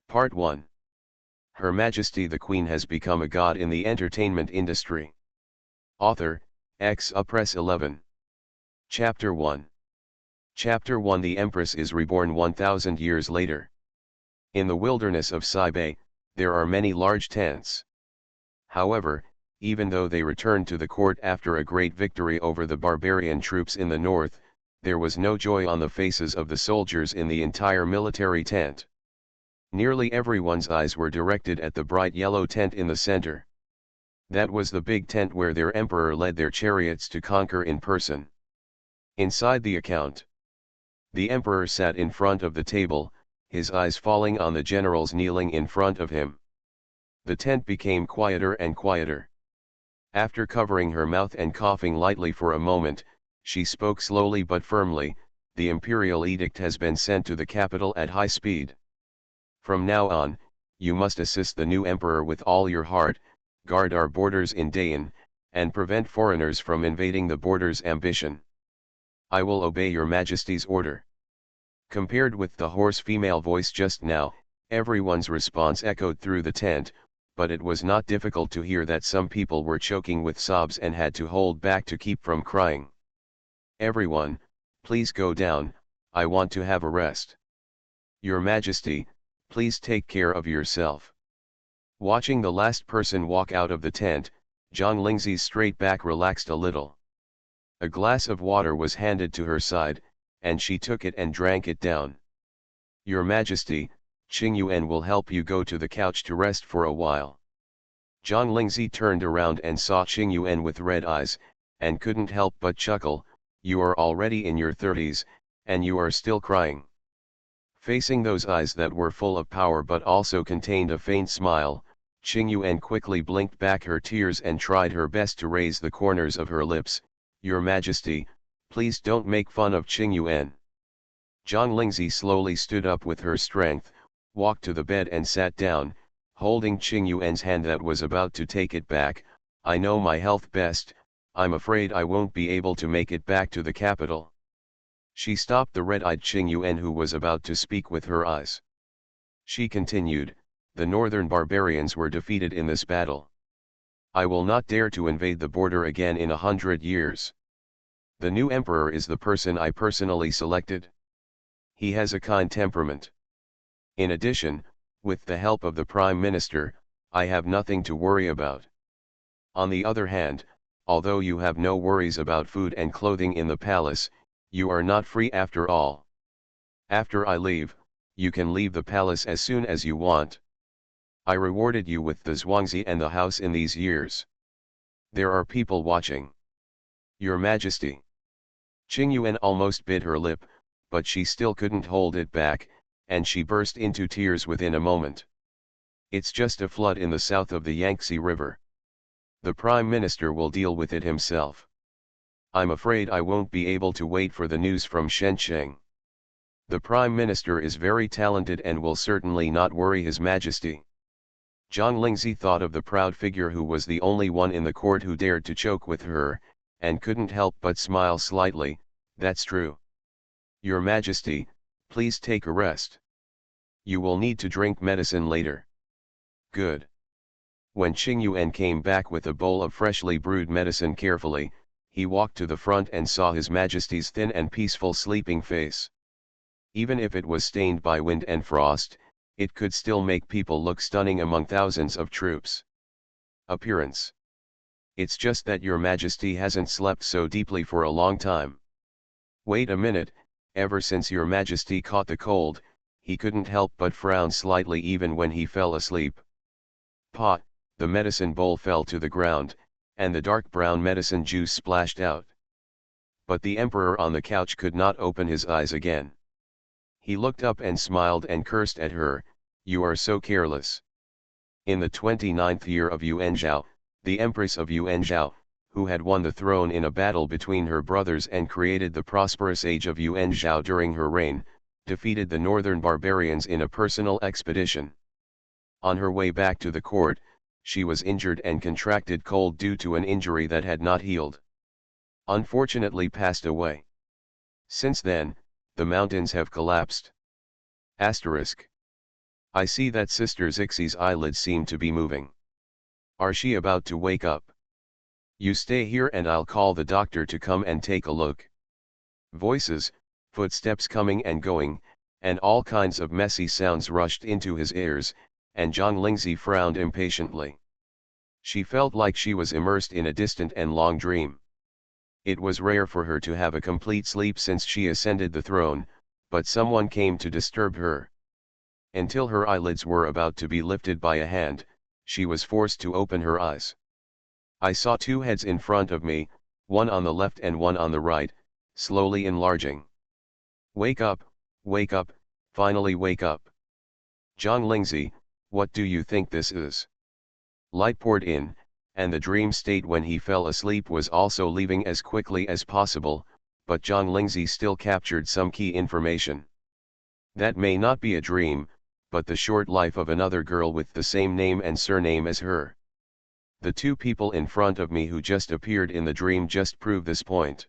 Part 1. Her Majesty the Queen has become a god in the entertainment industry. Author, Press 11. Chapter 1. Chapter 1. The Empress is reborn 1000 years later. In the wilderness of Sci-fi, there are many large tents. However, even though they returned to the court after a great victory over the barbarian troops in the north, there was no joy on the faces of the soldiers in the entire military tent. Nearly everyone's eyes were directed at the bright yellow tent in the center. That was the big tent where their emperor led their chariots to conquer in person. Inside the account, the emperor sat in front of the table, his eyes falling on the generals kneeling in front of him. The tent became quieter and quieter. After covering her mouth and coughing lightly for a moment, she spoke slowly but firmly. The imperial edict has been sent to the capital at high speed. From now on, you must assist the new emperor with all your heart, guard our borders in Dayan, and prevent foreigners from invading the borders. Ambition. I will obey your Majesty's order. Compared with the hoarse female voice just now, everyone's response echoed through the tent, but it was not difficult to hear that some people were choking with sobs and had to hold back to keep from crying. Everyone, please go down, I want to have a rest. Your Majesty, please take care of yourself. Watching the last person walk out of the tent, Zhang Lingzi's straight back relaxed a little. A glass of water was handed to her side, and she took it and drank it down. Your Majesty, Qing Yuan will help you go to the couch to rest for a while. Zhang Lingzi turned around and saw Qing Yuan with red eyes, and couldn't help but chuckle. You are already in your 30s, and you are still crying. Facing those eyes that were full of power but also contained a faint smile, Qing Yuan quickly blinked back her tears and tried her best to raise the corners of her lips. Your Majesty, please don't make fun of Qing Yuan. Zhang Lingzi slowly stood up with her strength, walked to the bed and sat down, holding Qing Yuan's hand that was about to take it back. I know my health best, I'm afraid I won't be able to make it back to the capital. She stopped the red-eyed Qing Yuan who was about to speak with her eyes. She continued, the northern barbarians were defeated in this battle. I will not dare to invade the border again in 100 years. The new emperor is the person I personally selected. He has a kind temperament. In addition, with the help of the Prime Minister, I have nothing to worry about. On the other hand, although you have no worries about food and clothing in the palace, you are not free after all. After I leave, you can leave the palace as soon as you want. I rewarded you with the Zhuangzi and the house in these years. There are people watching. Your Majesty. Qing Yuan almost bit her lip, but she still couldn't hold it back, and she burst into tears within a moment. It's just a flood in the south of the Yangtze River. The Prime Minister will deal with it himself. I'm afraid I won't be able to wait for the news from Shenzhen. The Prime Minister is very talented and will certainly not worry His Majesty. Zhang Lingzi thought of the proud figure who was the only one in the court who dared to choke with her, and couldn't help but smile slightly. That's true. Your Majesty, please take a rest. You will need to drink medicine later. Good. When Qing Yuan came back with a bowl of freshly brewed medicine carefully, he walked to the front and saw His Majesty's thin and peaceful sleeping face. Even if it was stained by wind and frost, it could still make people look stunning among thousands of troops. Appearance. It's just that Your Majesty hasn't slept so deeply for a long time. Wait a minute, ever since Your Majesty caught the cold, he couldn't help but frown slightly even when he fell asleep. Pot, the medicine bowl fell to the ground, and the dark brown medicine juice splashed out. But the emperor on the couch could not open his eyes again. He looked up and smiled and cursed at her. You are so careless. In the 29th year of Yuanzhao, the Empress of Yuanzhao, who had won the throne in a battle between her brothers and created the prosperous age of Yuanzhao during her reign, defeated the northern barbarians in a personal expedition. On her way back to the court, she was injured and contracted cold due to an injury that had not healed. Unfortunately passed away. Since then, the mountains have collapsed. Asterisk. I see that Sister Zixie's eyelids seem to be moving. Are she about to wake up? You stay here and I'll call the doctor to come and take a look. Voices, footsteps coming and going, and all kinds of messy sounds rushed into his ears, and Zhang Lingzi frowned impatiently. She felt like she was immersed in a distant and long dream. It was rare for her to have a complete sleep since she ascended the throne, but someone came to disturb her. Until her eyelids were about to be lifted by a hand, she was forced to open her eyes. I saw two heads in front of me, one on the left and one on the right, slowly enlarging. Wake up, finally wake up. Zhang Lingzi, what do you think this is? Light poured in, and the dream state when he fell asleep was also leaving as quickly as possible, but Zhang Lingzi still captured some key information. That may not be a dream, but the short life of another girl with the same name and surname as her. The two people in front of me who just appeared in the dream just prove this point.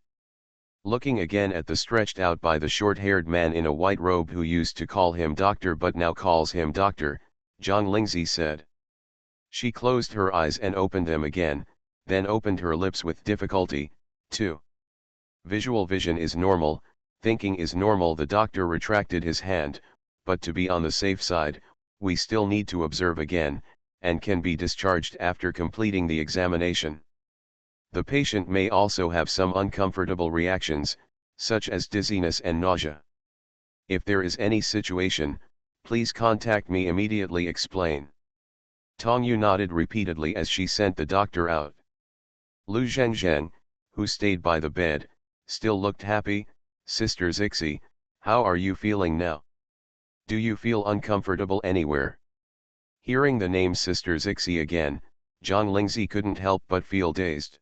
Looking again at the stretched out by the short-haired man in a white robe who used to call him doctor but now calls him doctor, Zhang Lingzi said. She closed her eyes and opened them again, then opened her lips with difficulty, too. Visual vision is normal, thinking is normal. The doctor retracted his hand, but to be on the safe side, we still need to observe again, and can be discharged after completing the examination. The patient may also have some uncomfortable reactions, such as dizziness and nausea. If there is any situation, please contact me immediately. Explain. Tong Yu nodded repeatedly as she sent the doctor out. Lu Zhengzheng, who stayed by the bed, still looked happy. Sister Zixie, how are you feeling now? Do you feel uncomfortable anywhere? Hearing the name Sister Zixie again, Zhang Lingzi couldn't help but feel dazed.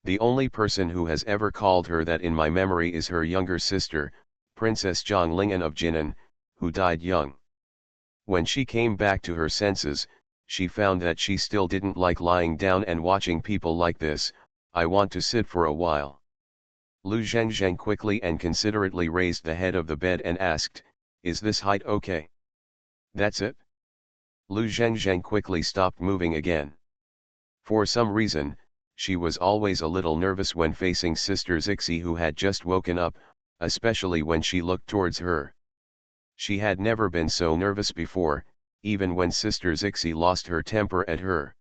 The only person who has ever called her that in my memory is her younger sister, Princess Zhang Ling'an of Jinan, who died young. When she came back to her senses, she found that she still didn't like lying down and watching people like this. I want to sit for a while. Lu Zhengzheng quickly and considerately raised the head of the bed and asked, is this height okay? That's it? Lu Zhengzheng quickly stopped moving again. For some reason, she was always a little nervous when facing Sister Zixie who had just woken up, especially when she looked towards her. She had never been so nervous before, even when Sister Zixie lost her temper at her.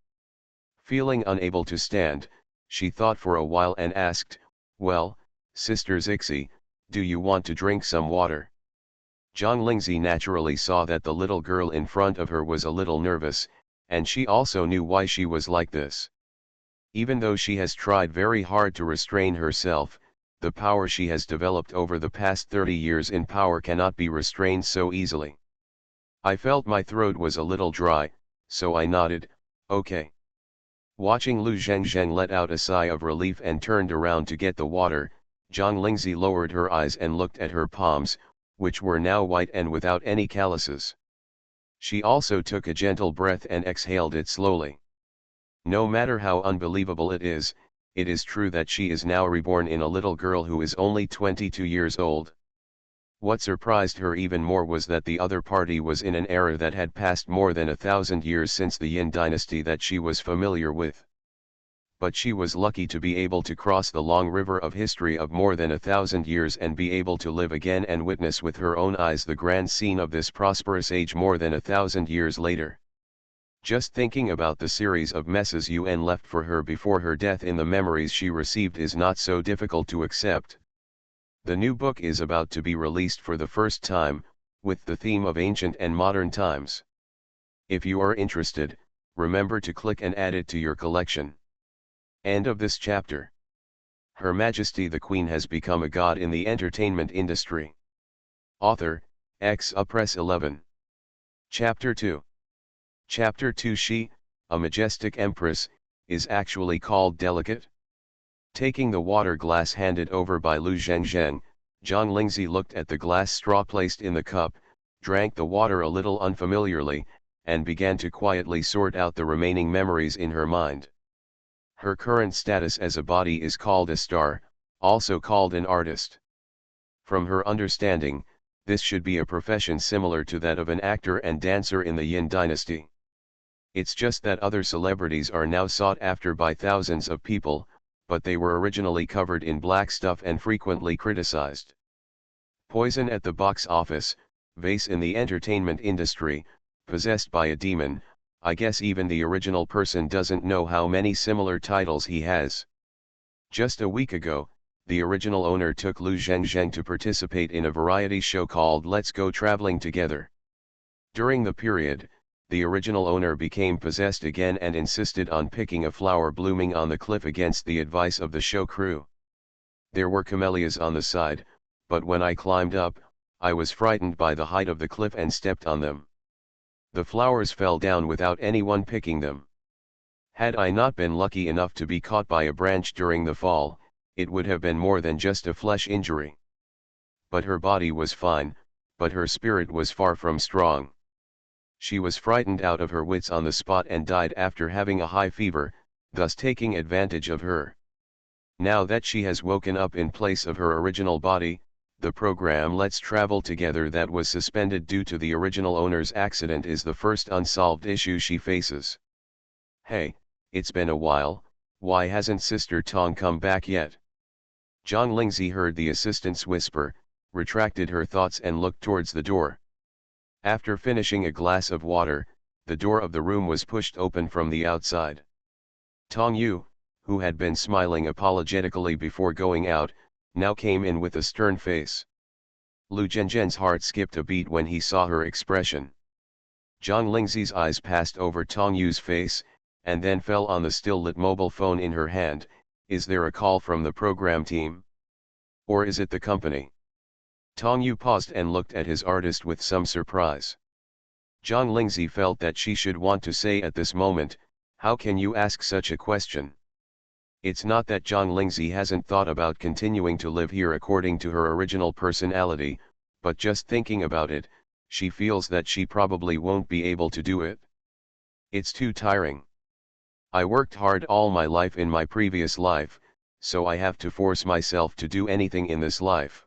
Feeling unable to stand, she thought for a while and asked, well, Sister Zixie, do you want to drink some water? Zhang Lingzi naturally saw that the little girl in front of her was a little nervous, and she also knew why she was like this. Even though she has tried very hard to restrain herself, the power she has developed over the past 30 years in power cannot be restrained so easily. I felt my throat was a little dry, so I nodded, okay. Watching Lu Zhengzheng let out a sigh of relief and turned around to get the water, Zhang Lingzi lowered her eyes and looked at her palms, which were now white and without any calluses. She also took a gentle breath and exhaled it slowly. No matter how unbelievable it is true that she is now reborn in a little girl who is only 22 years old. What surprised her even more was that the other party was in an era that had passed more than 1,000 years since the Yin dynasty that she was familiar with. But she was lucky to be able to cross the long river of history of more than 1,000 years and be able to live again and witness with her own eyes the grand scene of this prosperous age more than 1,000 years later. Just thinking about the series of messes Yuan left for her before her death in the memories she received is not so difficult to accept. The new book is about to be released for the first time, with the theme of ancient and modern times. If you are interested, remember to click and add it to your collection. End of this chapter. Her Majesty the Queen has become a god in the entertainment industry. Author, Press 11. Chapter 2. Chapter 2. She, a majestic empress, is actually called delicate? Taking the water glass handed over by Lu Zhengzheng, Zhang Lingzi looked at the glass straw placed in the cup, drank the water a little unfamiliarly, and began to quietly sort out the remaining memories in her mind. Her current status as a body is called a star, also called an artist. From her understanding, This should be a profession similar to that of an actor and dancer in the Yin dynasty. It's just that other celebrities are now sought after by thousands of people, but they were originally covered in black stuff and frequently criticized. Poison at the box office, vase in the entertainment industry, possessed by a demon. I guess even the original person doesn't know how many similar titles he has. Just a week ago, the original owner took Lu Zhengzheng to participate in a variety show called Let's Go Traveling Together. During the period, the original owner became possessed again and insisted on picking a flower blooming on the cliff against the advice of the show crew. There were camellias on the side, but when I climbed up, I was frightened by the height of the cliff and stepped on them. The flowers fell down without anyone picking them. Had I not been lucky enough to be caught by a branch during the fall, it would have been more than just a flesh injury. But her body was fine, but her spirit was far from strong. She was frightened out of her wits on the spot and died after having a high fever, thus taking advantage of her. Now that she has woken up in place of her original body, the program Let's Travel Together that was suspended due to the original owner's accident is the first unsolved issue she faces. Hey, it's been a while, why hasn't Sister Tong come back yet? Zhang Lingzi heard the assistant's whisper, retracted her thoughts and looked towards the door. After finishing a glass of water, the door of the room was pushed open from the outside. Tong Yu, who had been smiling apologetically before going out, now came in with a stern face. Lu Zhengzhen's heart skipped a beat when he saw her expression. Zhang Lingzi's eyes passed over Tong Yu's face, and then fell on the still-lit mobile phone in her hand. Is there a call from the program team? Or is it the company? Tong Yu paused and looked at his artist with some surprise. Zhang Lingzi felt that she should want to say at this moment, how can you ask such a question? It's not that Zhang Lingzi hasn't thought about continuing to live here according to her original personality, but just thinking about it, she feels that she probably won't be able to do it. It's too tiring. I worked hard all my life in my previous life, so I have to force myself to do anything in this life.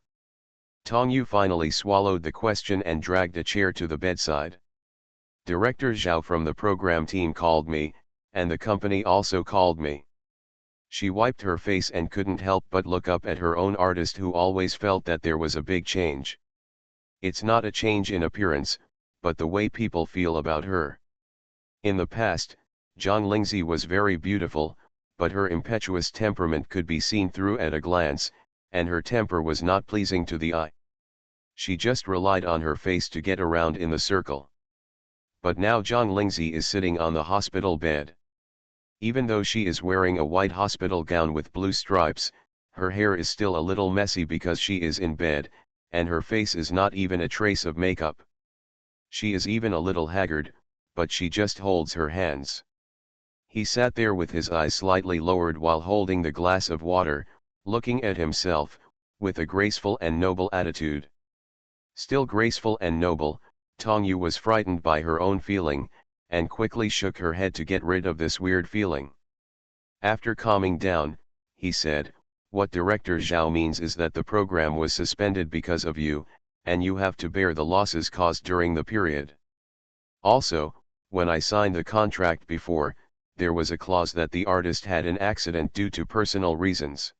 Tong Yu finally swallowed the question and dragged a chair to the bedside. Director Zhao from the program team called me, and the company also called me. She wiped her face and couldn't help but look up at her own artist, who always felt that there was a big change. It's not a change in appearance, but the way people feel about her. In the past, Zhang Lingzi was very beautiful, but her impetuous temperament could be seen through at a glance, and her temper was not pleasing to the eye. She just relied on her face to get around in the circle. But now Zhang Lingzi is sitting on the hospital bed. Even though she is wearing a white hospital gown with blue stripes, her hair is still a little messy because she is in bed, and her face is not even a trace of makeup. She is even a little haggard, but she just holds her hands. He sat there with his eyes slightly lowered while holding the glass of water, looking at himself, with a graceful and noble attitude. Still graceful and noble, Tong Yu was frightened by her own feeling, and quickly shook her head to get rid of this weird feeling. After calming down, he said, what Director Zhao means is that the program was suspended because of you, and you have to bear the losses caused during the period. Also, when I signed the contract before, there was a clause that the artist had an accident due to personal reasons.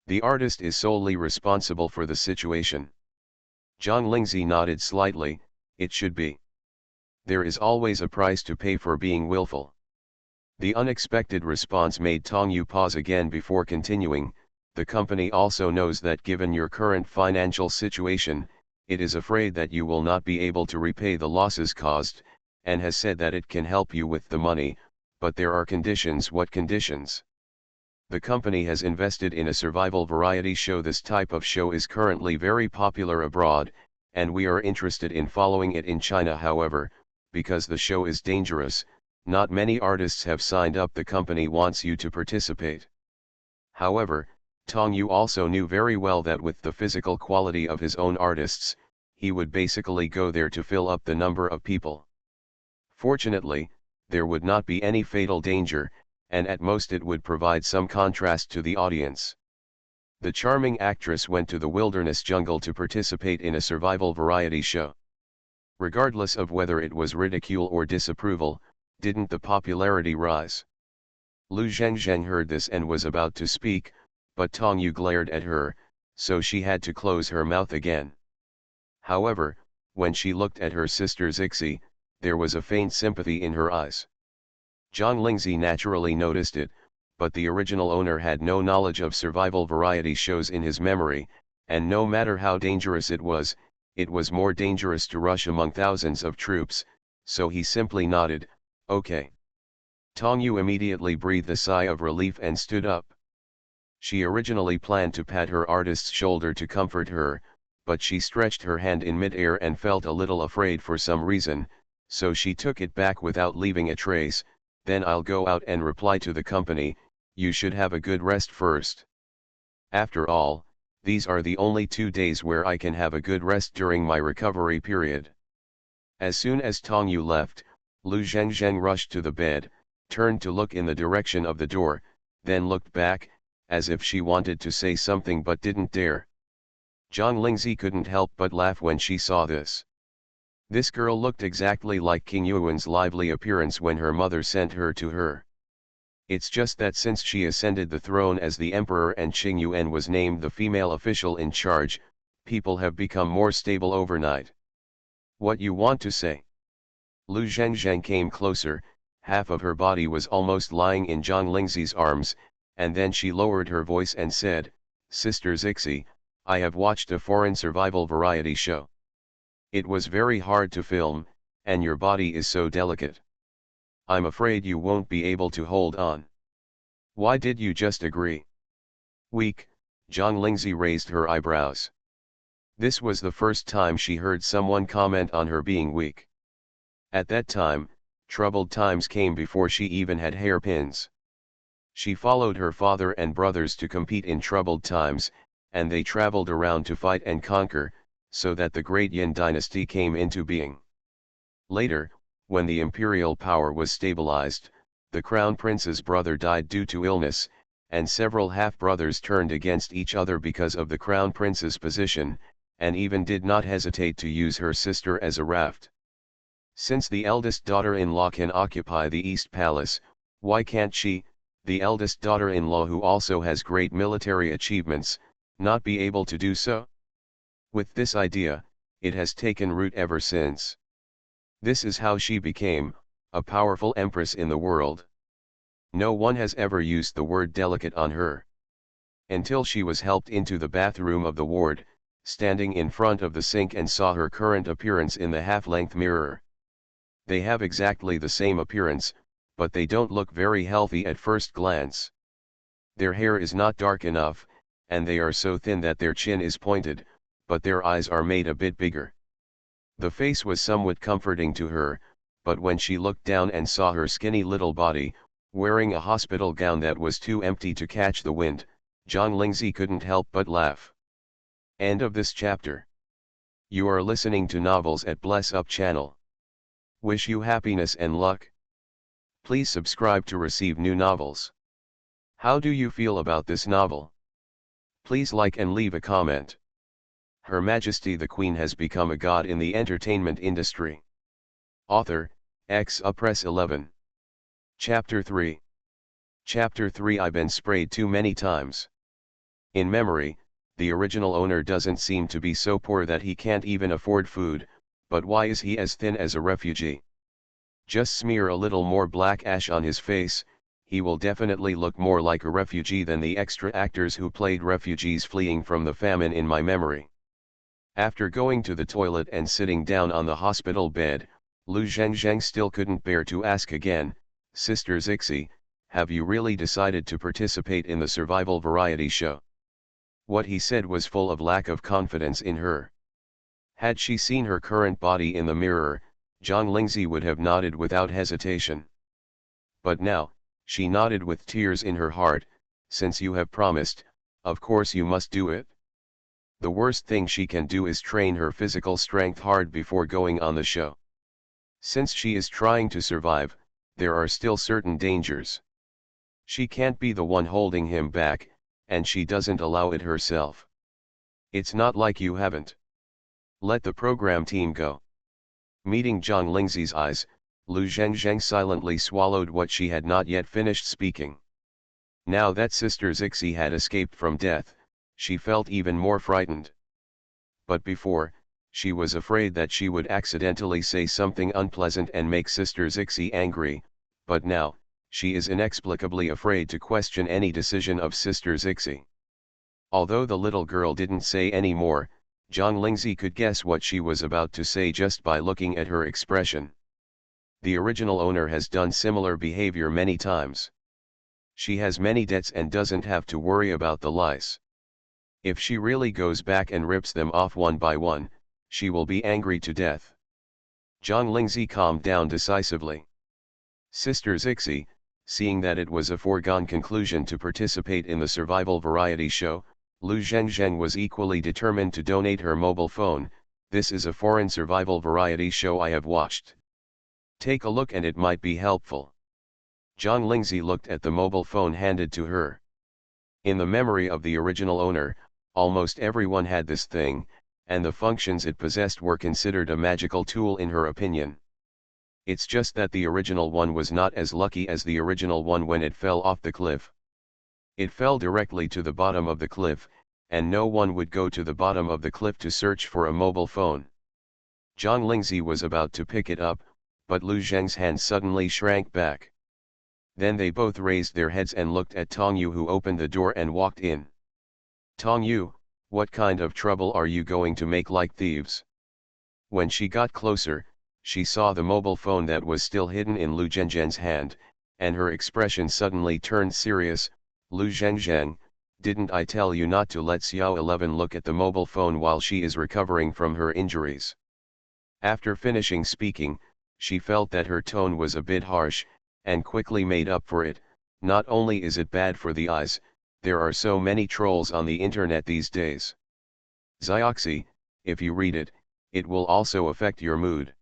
The artist is solely responsible for the situation. Zhang Lingzi nodded slightly. It should be. There is always a price to pay for being willful. The unexpected response made Tong Yu pause again before continuing. The company also knows that given your current financial situation, it is afraid that you will not be able to repay the losses caused, and has said that it can help you with the money, but there are conditions. What conditions? The company has invested in a survival variety show. This type of show is currently very popular abroad, and we are interested in following it in China. However, because the show is dangerous, not many artists have signed up. The company wants you to participate. However, Tong Yu also knew very well that with the physical quality of his own artists, he would basically go there to fill up the number of people. Fortunately, there would not be any fatal danger, and at most it would provide some contrast to the audience. The charming actress went to the wilderness jungle to participate in a survival variety show. Regardless of whether it was ridicule or disapproval, didn't the popularity rise? Lu Zhengzheng heard this and was about to speak, but Tong Yu glared at her, so she had to close her mouth again. However, when she looked at her sister Zixi, there was a faint sympathy in her eyes. Zhang Lingzi naturally noticed it, but the original owner had no knowledge of survival variety shows in his memory, and no matter how dangerous it was more dangerous to rush among thousands of troops, so he simply nodded, "Okay." Tong Yu immediately breathed a sigh of relief and stood up. She originally planned to pat her artist's shoulder to comfort her, but she stretched her hand in mid-air and felt a little afraid for some reason, so she took it back without leaving a trace. "Then I'll go out and reply to the company, you should have a good rest first. After all, these are the only 2 days where I can have a good rest during my recovery period." As soon as Tong Yu left, Lu Zhengzheng rushed to the bed, turned to look in the direction of the door, then looked back, as if she wanted to say something but didn't dare. Zhang Lingzi couldn't help but laugh when she saw this. This girl looked exactly like King Yuan's lively appearance when her mother sent her to her. It's just that since she ascended the throne as the emperor and Qing Yuan was named the female official in charge, people have become more stable overnight. What you want to say? Lu Zhengzheng came closer, half of her body was almost lying in Zhang Lingzi's arms, and then she lowered her voice and said, "Sister Zixi, I have watched a foreign survival variety show. It was very hard to film, and your body is so delicate. I'm afraid you won't be able to hold on. Why did you just agree?" "Weak," Zhang Lingzi raised her eyebrows. This was the first time she heard someone comment on her being weak. At that time, troubled times came before she even had hairpins. She followed her father and brothers to compete in troubled times, and they traveled around to fight and conquer, so that the great Yin dynasty came into being. Later, when the imperial power was stabilized, the crown prince's brother died due to illness, and several half-brothers turned against each other because of the crown prince's position, and even did not hesitate to use her sister as a raft. Since the eldest daughter-in-law can occupy the East Palace, why can't she, the eldest daughter-in-law who also has great military achievements, not be able to do so? With this idea, it has taken root ever since. This is how she became a powerful empress in the world. No one has ever used the word delicate on her. Until she was helped into the bathroom of the ward, standing in front of the sink and saw her current appearance in the half-length mirror. They have exactly the same appearance, but they don't look very healthy at first glance. Their hair is not dark enough, and they are so thin that their chin is pointed, but their eyes are made a bit bigger. The face was somewhat comforting to her, but when she looked down and saw her skinny little body, wearing a hospital gown that was too empty to catch the wind, Zhang Lingzi couldn't help but laugh. End of this chapter. You are listening to Novels at Bless Up channel. Wish you happiness and luck. Please subscribe to receive new novels. How do you feel about this novel? Please like and leave a comment. Her Majesty the Queen has become a god in the entertainment industry. Author, Press 11. Chapter 3. Chapter 3. I've been sprayed too many times. In memory, the original owner doesn't seem to be so poor that he can't even afford food, but why is he as thin as a refugee? Just smear a little more black ash on his face, he will definitely look more like a refugee than the extra actors who played refugees fleeing from the famine in my memory. After going to the toilet and sitting down on the hospital bed, Lu Zhengzheng still couldn't bear to ask again, "Sister Zixi, have you really decided to participate in the survival variety show?" What he said was full of lack of confidence in her. Had she seen her current body in the mirror, Zhang Lingzi would have nodded without hesitation. But now, she nodded with tears in her heart, "Since you have promised, of course you must do it." The worst thing she can do is train her physical strength hard before going on the show. Since she is trying to survive, there are still certain dangers. She can't be the one holding him back, and she doesn't allow it herself. It's not like you haven't. Let the program team go. Meeting Zhang Lingzi's eyes, Lu Zhengzheng silently swallowed what she had not yet finished speaking. Now that Sister Zixi had escaped from death, she felt even more frightened. But before, she was afraid that she would accidentally say something unpleasant and make Sister Zixi angry, but now, she is inexplicably afraid to question any decision of Sister Zixi. Although the little girl didn't say any more, Zhang Lingzi could guess what she was about to say just by looking at her expression. The original owner has done similar behavior many times. She has many debts and doesn't have to worry about the lice. If she really goes back and rips them off one by one, she will be angry to death. Zhang Lingzi calmed down decisively. Sister Zixi, seeing that it was a foregone conclusion to participate in the survival variety show, Lu Zhengzheng was equally determined to donate her mobile phone. This is a foreign survival variety show I have watched. Take a look and it might be helpful. Zhang Lingzi looked at the mobile phone handed to her. In the memory of the original owner, almost everyone had this thing, and the functions it possessed were considered a magical tool in her opinion. It's just that the original one was not as lucky as the original one when it fell off the cliff. It fell directly to the bottom of the cliff, and no one would go to the bottom of the cliff to search for a mobile phone. Zhang Lingzi was about to pick it up, but Lu Zheng's hand suddenly shrank back. Then they both raised their heads and looked at Tong Yu, who opened the door and walked in. Tong Yu, what kind of trouble are you going to make like thieves? When she got closer, she saw the mobile phone that was still hidden in Lu Zhengzheng's hand, and her expression suddenly turned serious. Lu Zhengzheng, didn't I tell you not to let Xiao 11 look at the mobile phone while she is recovering from her injuries? After finishing speaking, she felt that her tone was a bit harsh, and quickly made up for it. Not only is it bad for the eyes, there are so many trolls on the internet these days. Zioxy, if you read it, it will also affect your mood.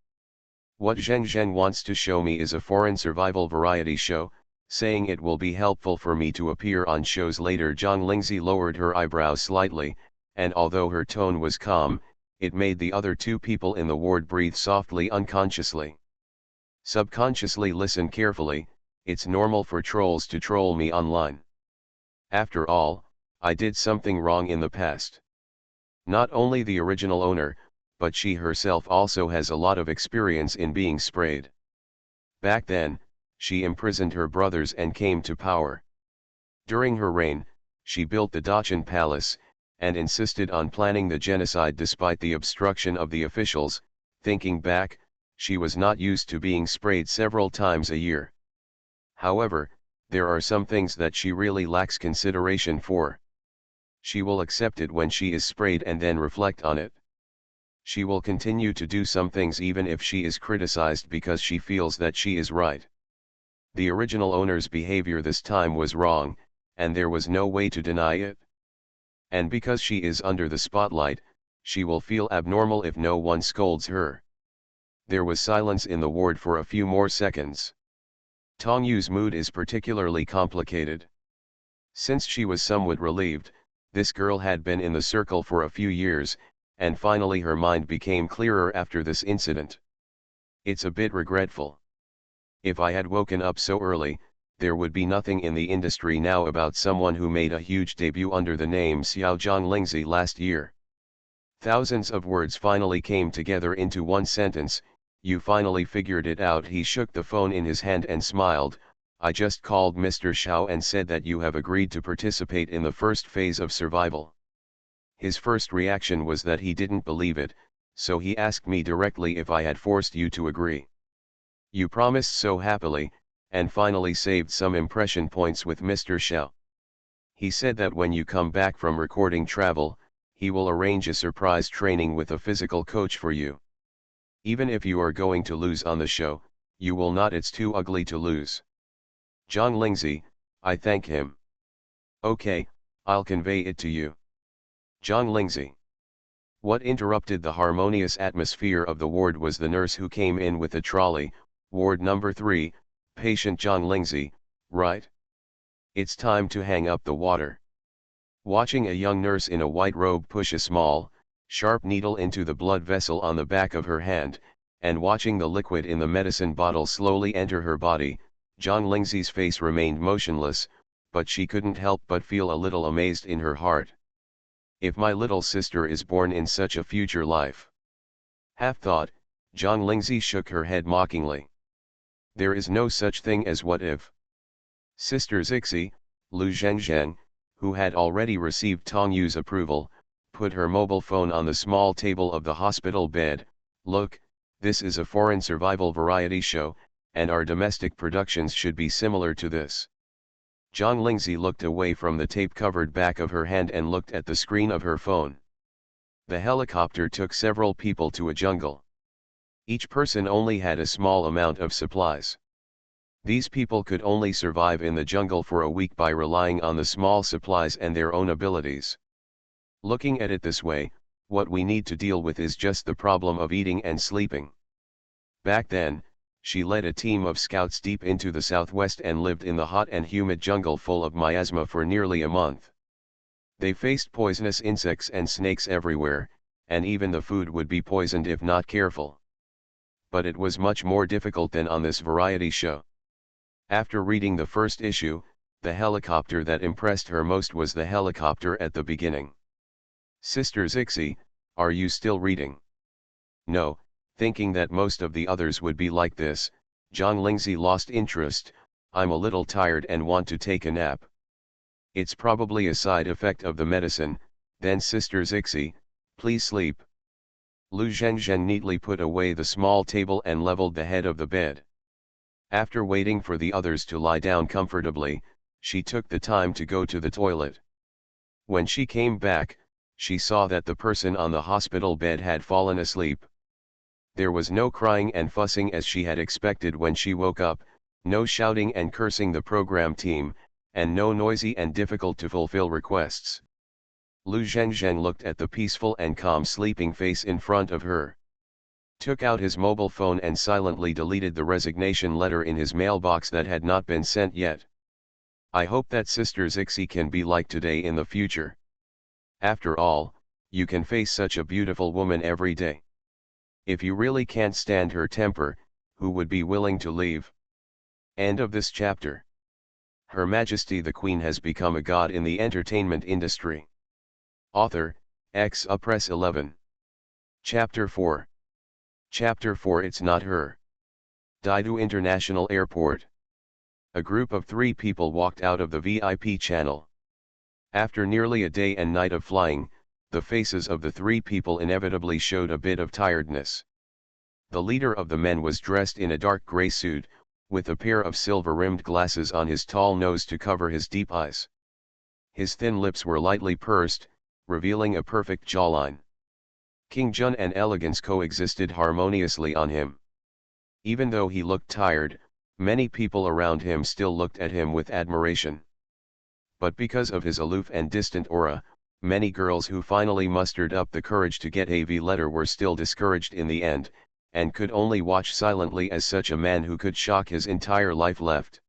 What Zhengzheng wants to show me is a foreign survival variety show, saying it will be helpful for me to appear on shows later. Zhang Lingzi lowered her eyebrows slightly, and although her tone was calm, it made the other two people in the ward breathe softly unconsciously. Subconsciously listen carefully, it's normal for trolls to troll me online. After all, I did something wrong in the past. Not only the original owner, but she herself also has a lot of experience in being sprayed. Back then, she imprisoned her brothers and came to power. During her reign, she built the Dachan Palace, and insisted on planning the genocide despite the obstruction of the officials. Thinking back, she was not used to being sprayed several times a year. However, there are some things that she really lacks consideration for. She will accept it when she is sprayed and then reflect on it. She will continue to do some things even if she is criticized because she feels that she is right. The original owner's behavior this time was wrong, and there was no way to deny it. And because she is under the spotlight, she will feel abnormal if no one scolds her. There was silence in the ward for a few more seconds. Tong Yu's mood is particularly complicated. Since she was somewhat relieved, this girl had been in the circle for a few years, and finally her mind became clearer after this incident. It's a bit regretful. If I had woken up so early, there would be nothing in the industry now about someone who made a huge debut under the name Xiao Zhang Lingzi last year. Thousands of words finally came together into one sentence. You finally figured it out. He shook the phone in his hand and smiled. I just called Mr. Xiao and said that you have agreed to participate in the first phase of survival. His first reaction was that he didn't believe it, so he asked me directly if I had forced you to agree. You promised so happily, and finally saved some impression points with Mr. Xiao. He said that when you come back from recording travel, he will arrange a surprise training with a physical coach for you. Even if you are going to lose on the show, you will not. It's too ugly to lose. Zhang Lingzi, I thank him. Okay, I'll convey it to you. Zhang Lingzi. What interrupted the harmonious atmosphere of the ward was the nurse who came in with a trolley. Ward number 3, patient Zhang Lingzi, right? It's time to hang up the water. Watching a young nurse in a white robe push a small, sharp needle into the blood vessel on the back of her hand, and watching the liquid in the medicine bottle slowly enter her body, Zhang Lingzi's face remained motionless, but she couldn't help but feel a little amazed in her heart. If my little sister is born in such a future life. Half thought, Zhang Lingzi shook her head mockingly. There is no such thing as what if. Sister Zixi, Lu Zhengzheng, who had already received Tong Yu's approval, put her mobile phone on the small table of the hospital bed. Look, this is a foreign survival variety show, and our domestic productions should be similar to this. Zhang Lingzi looked away from the tape-covered back of her hand and looked at the screen of her phone. The helicopter took several people to a jungle. Each person only had a small amount of supplies. These people could only survive in the jungle for a week by relying on the small supplies and their own abilities. Looking at it this way, what we need to deal with is just the problem of eating and sleeping. Back then, she led a team of scouts deep into the southwest and lived in the hot and humid jungle full of miasma for nearly a month. They faced poisonous insects and snakes everywhere, and even the food would be poisoned if not careful. But it was much more difficult than on this variety show. After reading the first issue, the helicopter that impressed her most was the helicopter at the beginning. Sister Zixi, are you still reading? No, thinking that most of the others would be like this, Zhang Lingzi lost interest. I'm a little tired and want to take a nap. It's probably a side effect of the medicine. Then Sister Zixi, please sleep. Lu Zhengzhen neatly put away the small table and leveled the head of the bed. After waiting for the others to lie down comfortably, she took the time to go to the toilet. When she came back, she saw that the person on the hospital bed had fallen asleep. There was no crying and fussing as she had expected when she woke up, no shouting and cursing the program team, and no noisy and difficult to fulfill requests. Lu Zhengzheng looked at the peaceful and calm sleeping face in front of her. Took out his mobile phone and silently deleted the resignation letter in his mailbox that had not been sent yet. I hope that Sister Zixi can be like today in the future. After all, you can face such a beautiful woman every day. If you really can't stand her temper, who would be willing to leave? End of this chapter. Her Majesty the Queen has become a god in the entertainment industry. Author, Press 11. Chapter 4. Chapter 4. It's not her. Daidu International Airport. A group of 3 people walked out of the VIP channel. After nearly a day and night of flying, the faces of the 3 people inevitably showed a bit of tiredness. The leader of the men was dressed in a dark gray suit, with a pair of silver-rimmed glasses on his tall nose to cover his deep eyes. His thin lips were lightly pursed, revealing a perfect jawline. King Jun and elegance coexisted harmoniously on him. Even though he looked tired, many people around him still looked at him with admiration. But because of his aloof and distant aura, many girls who finally mustered up the courage to get a V letter were still discouraged in the end, and could only watch silently as such a man who could shock his entire life left.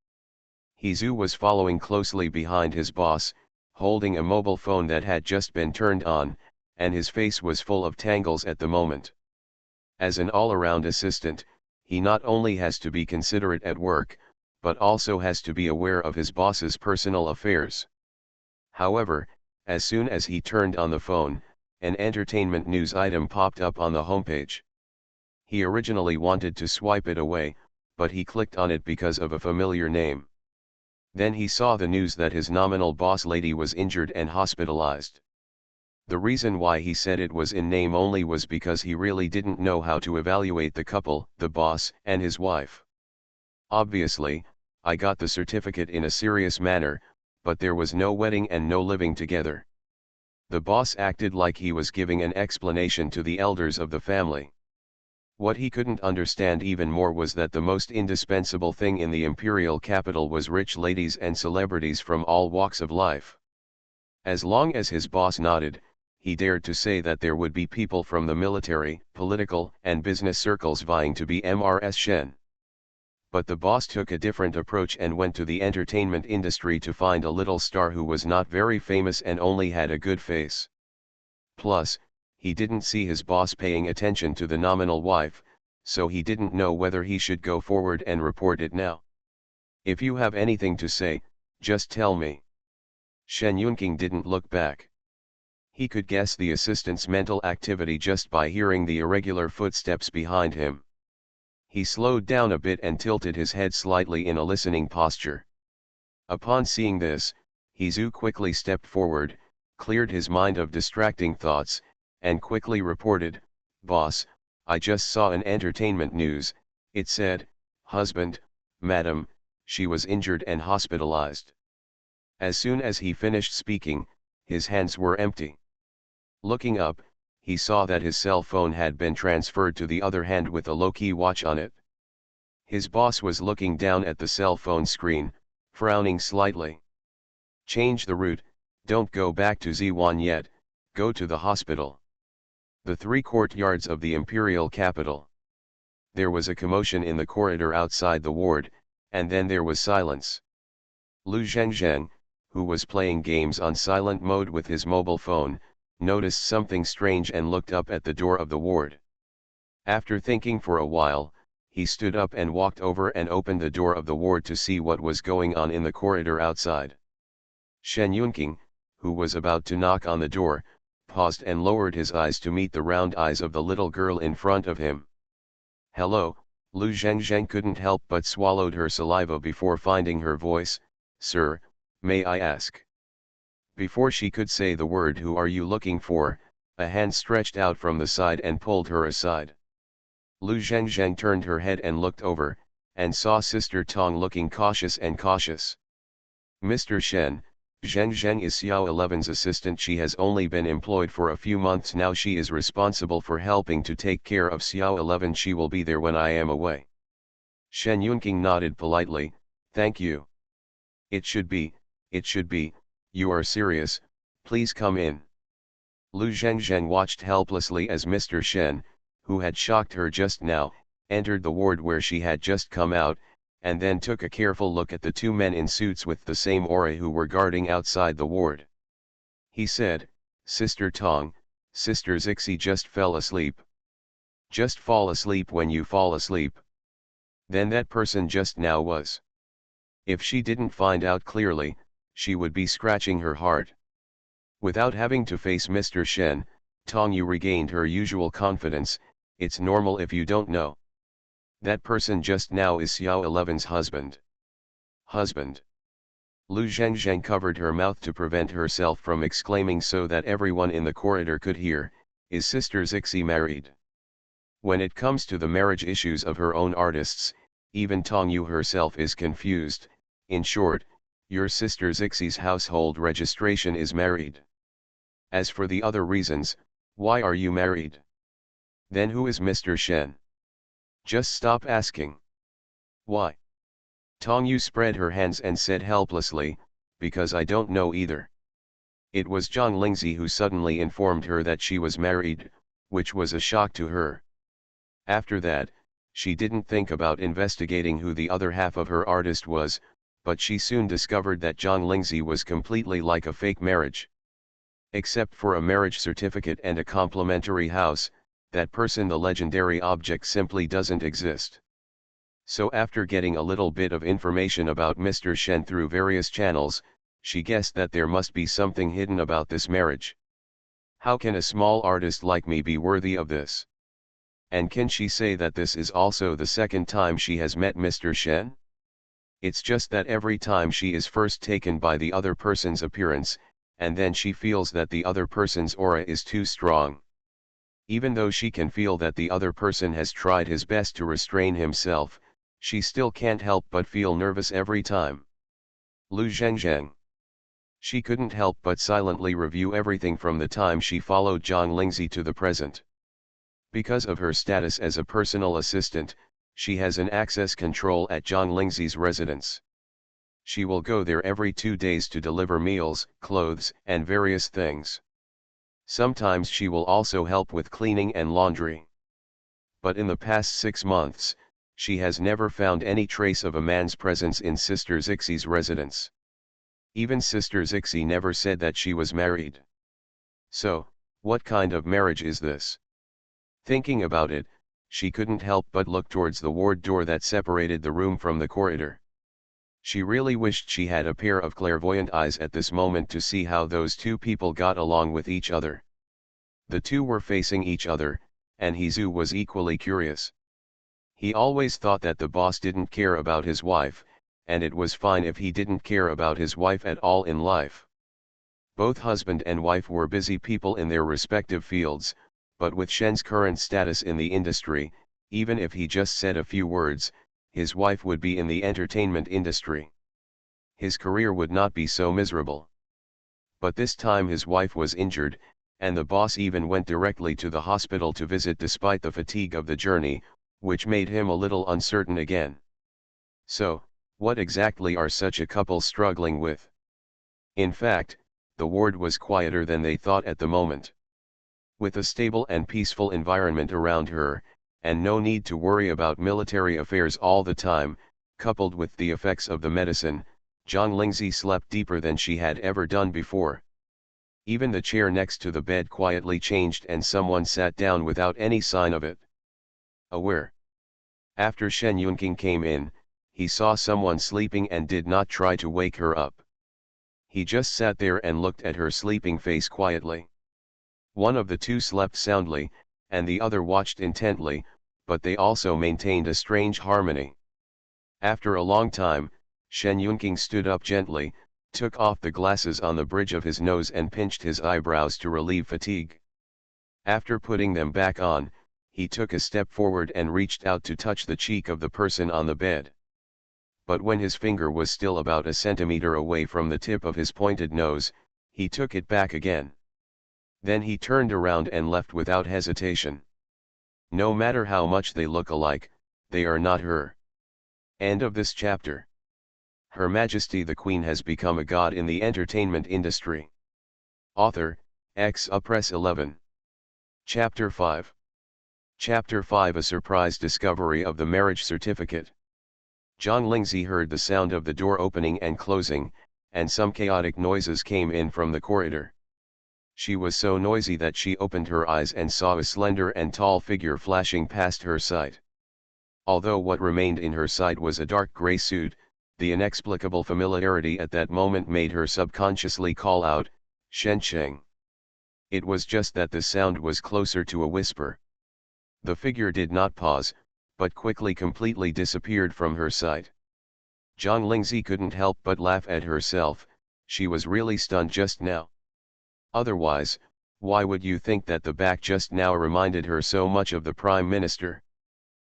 Zhu was following closely behind his boss, holding a mobile phone that had just been turned on, and his face was full of tangles at the moment. As an all-around assistant, he not only has to be considerate at work, but also has to be aware of his boss's personal affairs. However, as soon as he turned on the phone, an entertainment news item popped up on the homepage. He originally wanted to swipe it away, but he clicked on it because of a familiar name. Then he saw the news that his nominal boss lady was injured and hospitalized. The reason why he said it was in name only was because he really didn't know how to evaluate the couple, the boss and his wife. Obviously, I got the certificate in a serious manner, but there was no wedding and no living together. The boss acted like he was giving an explanation to the elders of the family. What he couldn't understand even more was that the most indispensable thing in the imperial capital was rich ladies and celebrities from all walks of life. As long as his boss nodded, he dared to say that there would be people from the military, political, and business circles vying to be MRS Shen. But the boss took a different approach and went to the entertainment industry to find a little star who was not very famous and only had a good face. Plus, he didn't see his boss paying attention to the nominal wife, so he didn't know whether he should go forward and report it now. If you have anything to say, just tell me. Shen Yunqing didn't look back. He could guess the assistant's mental activity just by hearing the irregular footsteps behind him. He slowed down a bit and tilted his head slightly in a listening posture. Upon seeing this, He Zhu quickly stepped forward, cleared his mind of distracting thoughts, and quickly reported, "Boss, I just saw an entertainment news. It said, husband, madam, she was injured and hospitalized." As soon as he finished speaking, his hands were empty. Looking up, he saw that his cell phone had been transferred to the other hand with a low-key watch on it. His boss was looking down at the cell phone screen, frowning slightly. "Change the route, don't go back to Ziwan yet, go to the hospital. The 3 courtyards of the imperial capital." There was a commotion in the corridor outside the ward, and then there was silence. Lu Zhengzheng, who was playing games on silent mode with his mobile phone, noticed something strange and looked up at the door of the ward. After thinking for a while, he stood up and walked over and opened the door of the ward to see what was going on in the corridor outside. Shen Yunqing, who was about to knock on the door, paused and lowered his eyes to meet the round eyes of the little girl in front of him. "Hello," Lu Zhengzheng couldn't help but swallowed her saliva before finding her voice. "Sir, may I ask?" Before she could say the word "Who are you looking for?" a hand stretched out from the side and pulled her aside. Lu Zhengzheng turned her head and looked over, and saw Sister Tong looking cautious. "Mr. Shen, Zhengzheng is Xiao 11's assistant. She has only been employed for a few months now. She is responsible for helping to take care of Xiao 11. She will be there when I am away." Shen Yunqing nodded politely, "Thank you. It should be, you are serious, please come in." Lu Zhengzheng watched helplessly as Mr. Shen, who had shocked her just now, entered the ward where she had just come out, and then took a careful look at the 2 men in suits with the same aura who were guarding outside the ward. He said, "Sister Tong, Sister Zixi just fell asleep." "Just fall asleep when you fall asleep. Then that person just now was." If she didn't find out clearly, she would be scratching her heart. Without having to face Mr. Shen, Tong Yu regained her usual confidence. "It's normal if you don't know. That person just now is Xiao 11's husband." "Husband?" Lu Zhengzheng covered her mouth to prevent herself from exclaiming so that everyone in the corridor could hear, "Is Sister Zixi married?" When it comes to the marriage issues of her own artists, even Tong Yu herself is confused. "In short, your Sister Zixi's household registration is married. As for the other reasons, why are you married? Then who is Mr. Shen? Just stop asking. Why?" Tong Yu spread her hands and said helplessly, "Because I don't know either." It was Zhang Lingzi who suddenly informed her that she was married, which was a shock to her. After that, she didn't think about investigating who the other half of her artist was, but she soon discovered that Zhang Lingzi was completely like a fake marriage. Except for a marriage certificate and a complimentary house, that person, the legendary object, simply doesn't exist. So after getting a little bit of information about Mr. Shen through various channels, she guessed that there must be something hidden about this marriage. How can a small artist like me be worthy of this? And can she say that this is also the second time she has met Mr. Shen? It's just that every time she is first taken by the other person's appearance, and then she feels that the other person's aura is too strong. Even though she can feel that the other person has tried his best to restrain himself, she still can't help but feel nervous every time. Lu Zhengzheng. She couldn't help but silently review everything from the time she followed Zhang Lingzi to the present. Because of her status as a personal assistant, she has an access control at Zhang Lingzi's residence. She will go there every 2 days to deliver meals, clothes, and various things. Sometimes she will also help with cleaning and laundry. But in the past 6 months, She has never found any trace of a man's presence in Sister Zixie's residence. Even Sister Zixie never said that she was married. So, what kind of marriage is this? Thinking about it, she couldn't help but look towards the ward door that separated the room from the corridor. She really wished she had a pair of clairvoyant eyes at this moment to see how those two people got along with each other. The two were facing each other, and Hizu was equally curious. He always thought that the boss didn't care about his wife, and it was fine if he didn't care about his wife at all in life. Both husband and wife were busy people in their respective fields, but with Shen's current status in the industry, even if he just said a few words, his wife would be in the entertainment industry. His career would not be so miserable. But this time his wife was injured, and the boss even went directly to the hospital to visit despite the fatigue of the journey, which made him a little uncertain again. So, what exactly are such a couple struggling with? In fact, the ward was quieter than they thought at the moment. With a stable and peaceful environment around her, and no need to worry about military affairs all the time, coupled with the effects of the medicine, Zhang Lingzi slept deeper than she had ever done before. Even the chair next to the bed quietly changed and someone sat down without any sign of it. Aware. After Shen Yunqing came in, he saw someone sleeping and did not try to wake her up. He just sat there and looked at her sleeping face quietly. One of the two slept soundly, and the other watched intently, but they also maintained a strange harmony. After a long time, Shen Yunqing stood up gently, took off the glasses on the bridge of his nose and pinched his eyebrows to relieve fatigue. After putting them back on, he took a step forward and reached out to touch the cheek of the person on the bed. But when his finger was still about a centimeter away from the tip of his pointed nose, he took it back again. Then he turned around and left without hesitation. No matter how much they look alike, they are not her. End of this chapter. Her Majesty the Queen has become a god in the entertainment industry. Author, Press 11. Chapter 5. Chapter 5. A surprise discovery of the marriage certificate. Zhang Lingzi heard the sound of the door opening and closing, and some chaotic noises came in from the corridor. She was so noisy that she opened her eyes and saw a slender and tall figure flashing past her sight. Although what remained in her sight was a dark gray suit, the inexplicable familiarity at that moment made her subconsciously call out, "Shen Cheng." It was just that the sound was closer to a whisper. The figure did not pause, but quickly completely disappeared from her sight. Zhang Lingzi couldn't help but laugh at herself. She was really stunned just now. Otherwise, why would you think that the back just now reminded her so much of the Prime Minister?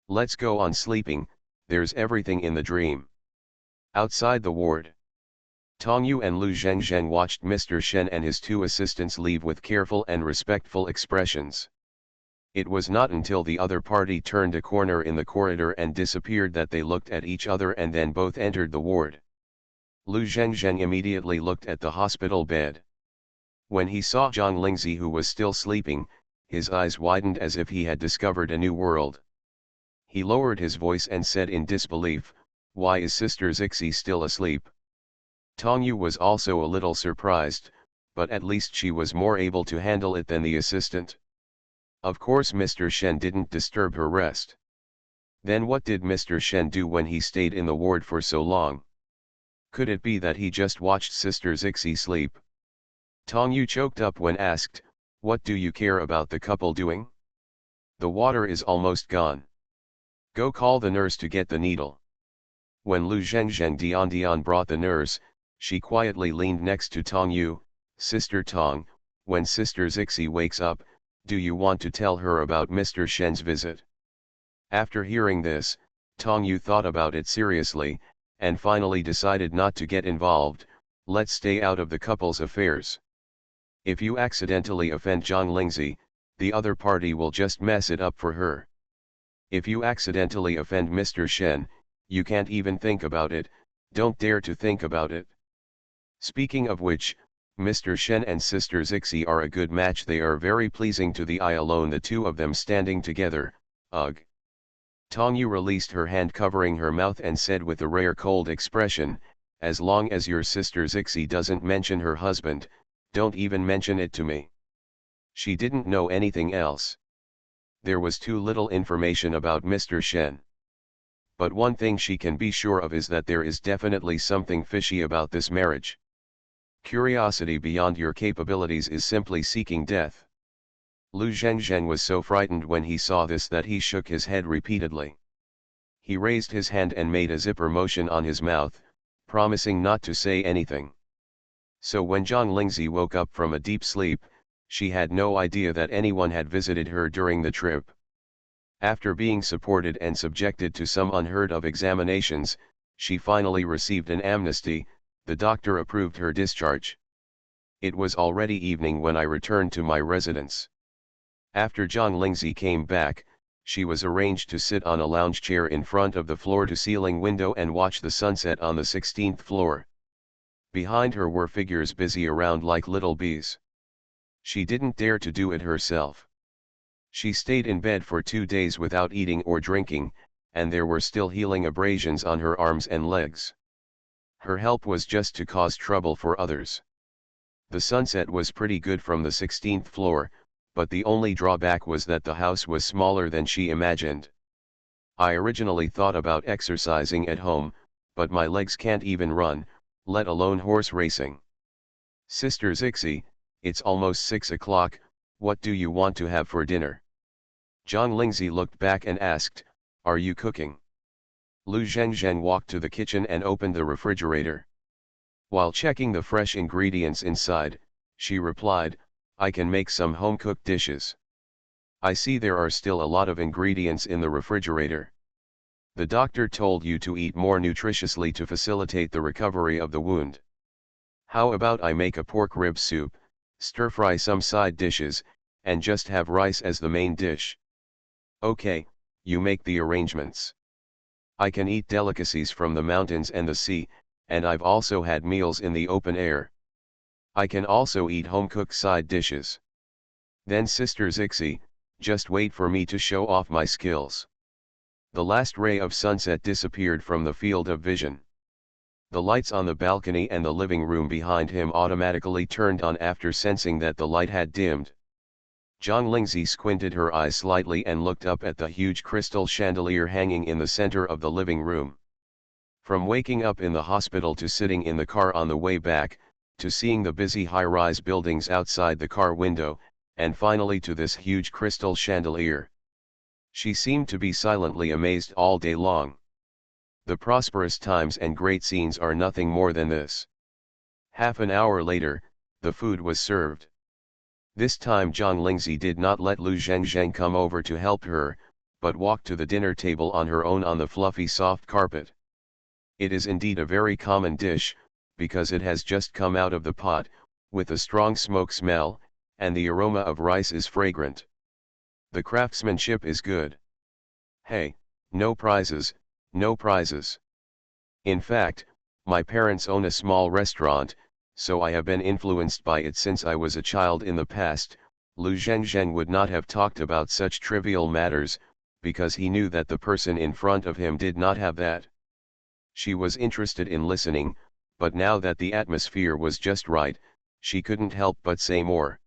Let's go on sleeping, there's everything in the dream. Outside the ward, Tong Yu and Lu Zhengzheng watched Mr. Shen and his two assistants leave with careful and respectful expressions. It was not until the other party turned a corner in the corridor and disappeared that they looked at each other and then both entered the ward. Lu Zhengzheng immediately looked at the hospital bed. When he saw Zhang Lingzi, who was still sleeping, his eyes widened as if he had discovered a new world. He lowered his voice and said in disbelief, "Why is Sister Zixie still asleep?" Tong Yu was also a little surprised, but at least she was more able to handle it than the assistant. Of course Mr. Shen didn't disturb her rest. Then what did Mr. Shen do when he stayed in the ward for so long? Could it be that he just watched Sister Zixie sleep? Tong Yu choked up when asked, "What do you care about the couple doing? The water is almost gone. Go call the nurse to get the needle." When Lu Zhengzheng brought the nurse, she quietly leaned next to Tong Yu. "Sister Tong, when Sister Zixie wakes up, do you want to tell her about Mr. Shen's visit?" After hearing this, Tong Yu thought about it seriously, and finally decided not to get involved. "Let's stay out of the couple's affairs. If you accidentally offend Zhang Lingzi, the other party will just mess it up for her. If you accidentally offend Mr. Shen, you can't even think about it, don't dare to think about it. Speaking of which, Mr. Shen and Sister Zixie are a good match. They are very pleasing to the eye alone, the two of them standing together, ugh." Tongyu released her hand covering her mouth and said with a rare cold expression, as long as your sister Zixi doesn't mention her husband, don't even mention it to me. She didn't know anything else. There was too little information about Mr. Shen. But one thing she can be sure of is that there is definitely something fishy about this marriage. Curiosity beyond your capabilities is simply seeking death. Lu Zhengzhen was so frightened when he saw this that he shook his head repeatedly. He raised his hand and made a zipper motion on his mouth, promising not to say anything. So when Zhang Lingzi woke up from a deep sleep, she had no idea that anyone had visited her during the trip. After being supported and subjected to some unheard-of examinations, she finally received an amnesty. The doctor approved her discharge. It was already evening when I returned to my residence. After Zhang Lingzi came back, she was arranged to sit on a lounge chair in front of the floor-to-ceiling window and watch the sunset on the 16th floor. Behind her were figures busy around like little bees. She didn't dare to do it herself. She stayed in bed for 2 days without eating or drinking, and there were still healing abrasions on her arms and legs. Her help was just to cause trouble for others. The sunset was pretty good from the 16th floor, but the only drawback was that the house was smaller than she imagined. I originally thought about exercising at home, but my legs can't even run, let alone horse racing. Sister Zixi, it's almost 6 o'clock, what do you want to have for dinner? Zhang Lingzi looked back and asked, are you cooking? Lu Zhengzhen walked to the kitchen and opened the refrigerator. While checking the fresh ingredients inside, she replied, I can make some home-cooked dishes. I see there are still a lot of ingredients in the refrigerator. The doctor told you to eat more nutritiously to facilitate the recovery of the wound. How about I make a pork rib soup, stir-fry some side dishes, and just have rice as the main dish? Okay, you make the arrangements. I can eat delicacies from the mountains and the sea, and I've also had meals in the open air. I can also eat home-cooked side dishes. Then Sister Zixi, just wait for me to show off my skills. The last ray of sunset disappeared from the field of vision. The lights on the balcony and the living room behind him automatically turned on after sensing that the light had dimmed. Zhang Lingzi squinted her eyes slightly and looked up at the huge crystal chandelier hanging in the center of the living room. From waking up in the hospital to sitting in the car on the way back, to seeing the busy high-rise buildings outside the car window, and finally to this huge crystal chandelier. She seemed to be silently amazed all day long. The prosperous times and great scenes are nothing more than this. Half an hour later, the food was served. This time Zhang Lingzi did not let Lu Zhengzhen come over to help her, but walked to the dinner table on her own on the fluffy soft carpet. It is indeed a very common dish, because it has just come out of the pot, with a strong smoke smell, and the aroma of rice is fragrant. The craftsmanship is good. Hey, no prizes, no prizes. In fact, my parents own a small restaurant, so I have been influenced by it since I was a child in the past. Lu Zhengzhen would not have talked about such trivial matters, because he knew that the person in front of him did not have that. She was interested in listening, but now that the atmosphere was just right, she couldn't help but say more.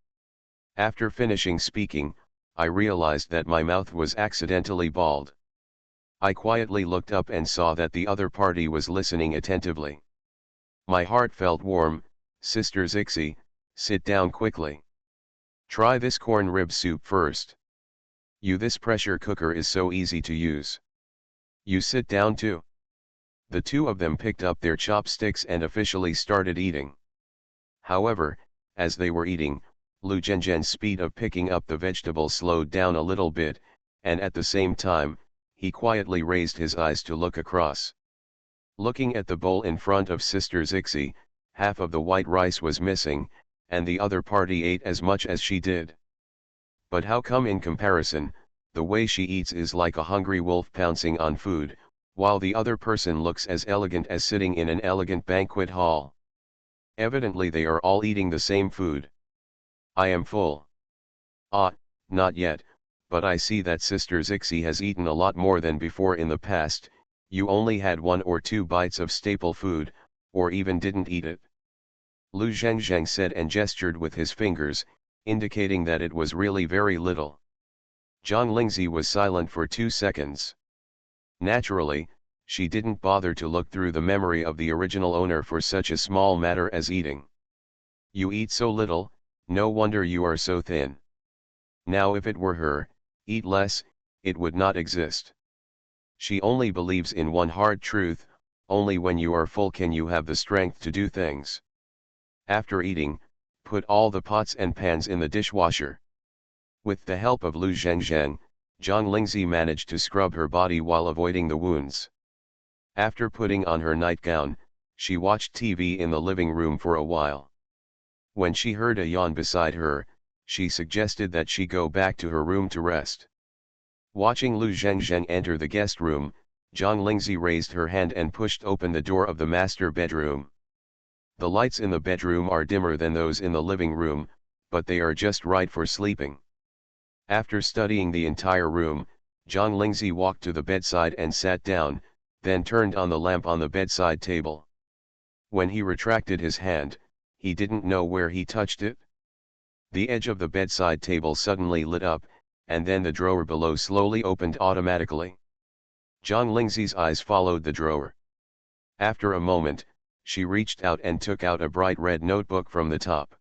After finishing speaking, I realized that my mouth was accidentally bald. I quietly looked up and saw that the other party was listening attentively. My heart felt warm. Sister Zixi, sit down quickly. Try this corn rib soup first. This pressure cooker is so easy to use. You sit down too. The two of them picked up their chopsticks and officially started eating. However, as they were eating, Lu Zhengzhen's speed of picking up the vegetables slowed down a little bit, and at the same time, he quietly raised his eyes to look across. Looking at the bowl in front of Sister Zixi, half of the white rice was missing, and the other party ate as much as she did. But how come in comparison, the way she eats is like a hungry wolf pouncing on food, while the other person looks as elegant as sitting in an elegant banquet hall? Evidently they are all eating the same food. I am full. Ah, not yet, but I see that Sister Zixi has eaten a lot more than before in the past. You only had 1 or 2 bites of staple food, or even didn't eat it." Lu Zhengzheng said and gestured with his fingers, indicating that it was really very little. Zhang Lingzi was silent for 2 seconds. Naturally, she didn't bother to look through the memory of the original owner for such a small matter as eating. "You eat so little, no wonder you are so thin. Now if it were her, eat less, it would not exist. She only believes in one hard truth, only when you are full can you have the strength to do things. After eating, put all the pots and pans in the dishwasher." With the help of Lu Zhengzheng, Zhang Lingzi managed to scrub her body while avoiding the wounds. After putting on her nightgown, she watched TV in the living room for a while. When she heard a yawn beside her, she suggested that she go back to her room to rest. Watching Lu Zhengzheng enter the guest room, Zhang Lingzi raised her hand and pushed open the door of the master bedroom. The lights in the bedroom are dimmer than those in the living room, but they are just right for sleeping. After studying the entire room, Zhang Lingzi walked to the bedside and sat down, then turned on the lamp on the bedside table. When he retracted his hand, he didn't know where he touched it. The edge of the bedside table suddenly lit up, and then the drawer below slowly opened automatically. Zhang Lingzi's eyes followed the drawer. After a moment, she reached out and took out a bright red notebook from the top.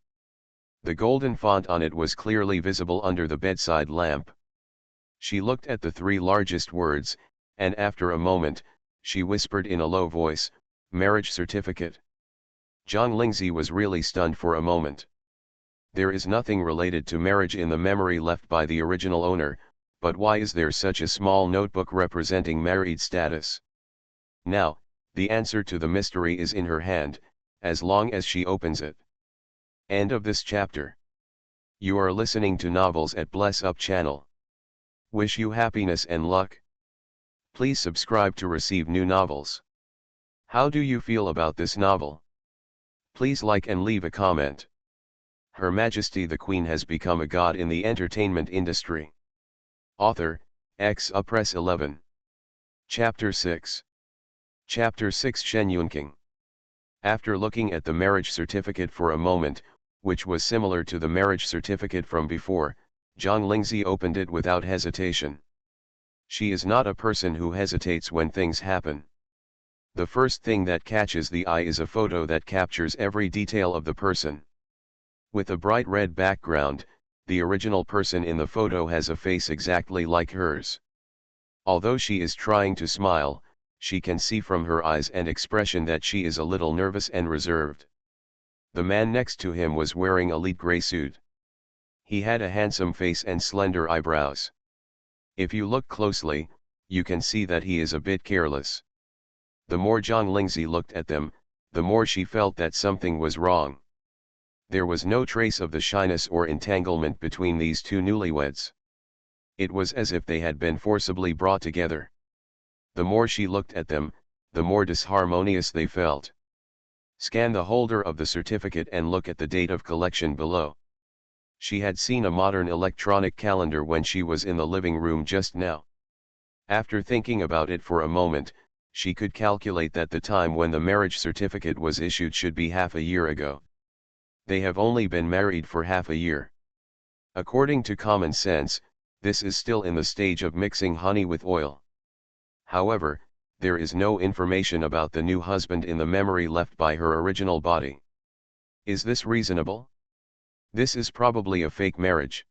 The golden font on it was clearly visible under the bedside lamp. She looked at the 3 largest words, and after a moment, she whispered in a low voice, "Marriage certificate." Zhang Lingzi was really stunned for a moment. There is nothing related to marriage in the memory left by the original owner, but why is there such a small notebook representing married status? Now, the answer to the mystery is in her hand, as long as she opens it. End of this chapter. You are listening to Novels at Bless Up channel. Wish you happiness and luck. Please subscribe to receive new novels. How do you feel about this novel? Please like and leave a comment. Her Majesty the Queen has become a god in the entertainment industry. Author, Press 11. Chapter 6. Chapter 6 Shen Yunqing. After looking at the marriage certificate for a moment, which was similar to the marriage certificate from before, Zhang Lingzi opened it without hesitation. She is not a person who hesitates when things happen. The first thing that catches the eye is a photo that captures every detail of the person. With a bright red background, the original person in the photo has a face exactly like hers. Although she is trying to smile, she can see from her eyes and expression that she is a little nervous and reserved. The man next to him was wearing a light gray suit. He had a handsome face and slender eyebrows. If you look closely, you can see that he is a bit careless. The more Zhang Lingzi looked at them, the more she felt that something was wrong. There was no trace of the shyness or entanglement between these 2 newlyweds. It was as if they had been forcibly brought together. The more she looked at them, the more disharmonious they felt. Scan the holder of the certificate and look at the date of collection below. She had seen a modern electronic calendar when she was in the living room just now. After thinking about it for a moment, she could calculate that the time when the marriage certificate was issued should be half a year ago. They have only been married for half a year. According to common sense, this is still in the stage of mixing honey with oil. However, there is no information about the new husband in the memory left by her original body. Is this reasonable? This is probably a fake marriage.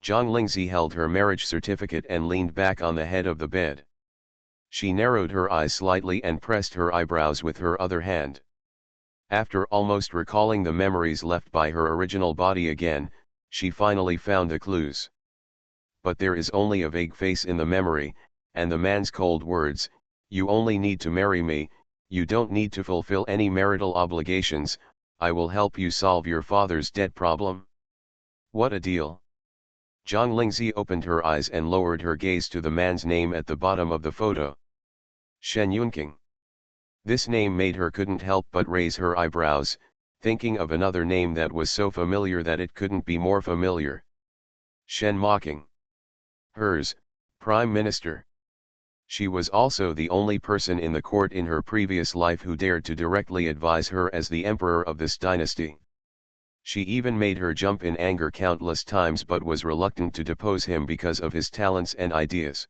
Zhang Lingzi held her marriage certificate and leaned back on the head of the bed. She narrowed her eyes slightly and pressed her eyebrows with her other hand. After almost recalling the memories left by her original body again, she finally found the clues. But there is only a vague face in the memory, and the man's cold words, "You only need to marry me, you don't need to fulfill any marital obligations, I will help you solve your father's debt problem." What a deal. Zhang Lingzi opened her eyes and lowered her gaze to the man's name at the bottom of the photo. Shen Yunqing. This name made her couldn't help but raise her eyebrows, thinking of another name that was so familiar that it couldn't be more familiar. Shen Mocking. Hers, Prime Minister. She was also the only person in the court in her previous life who dared to directly advise her as the emperor of this dynasty. She even made her jump in anger countless times but was reluctant to depose him because of his talents and ideas.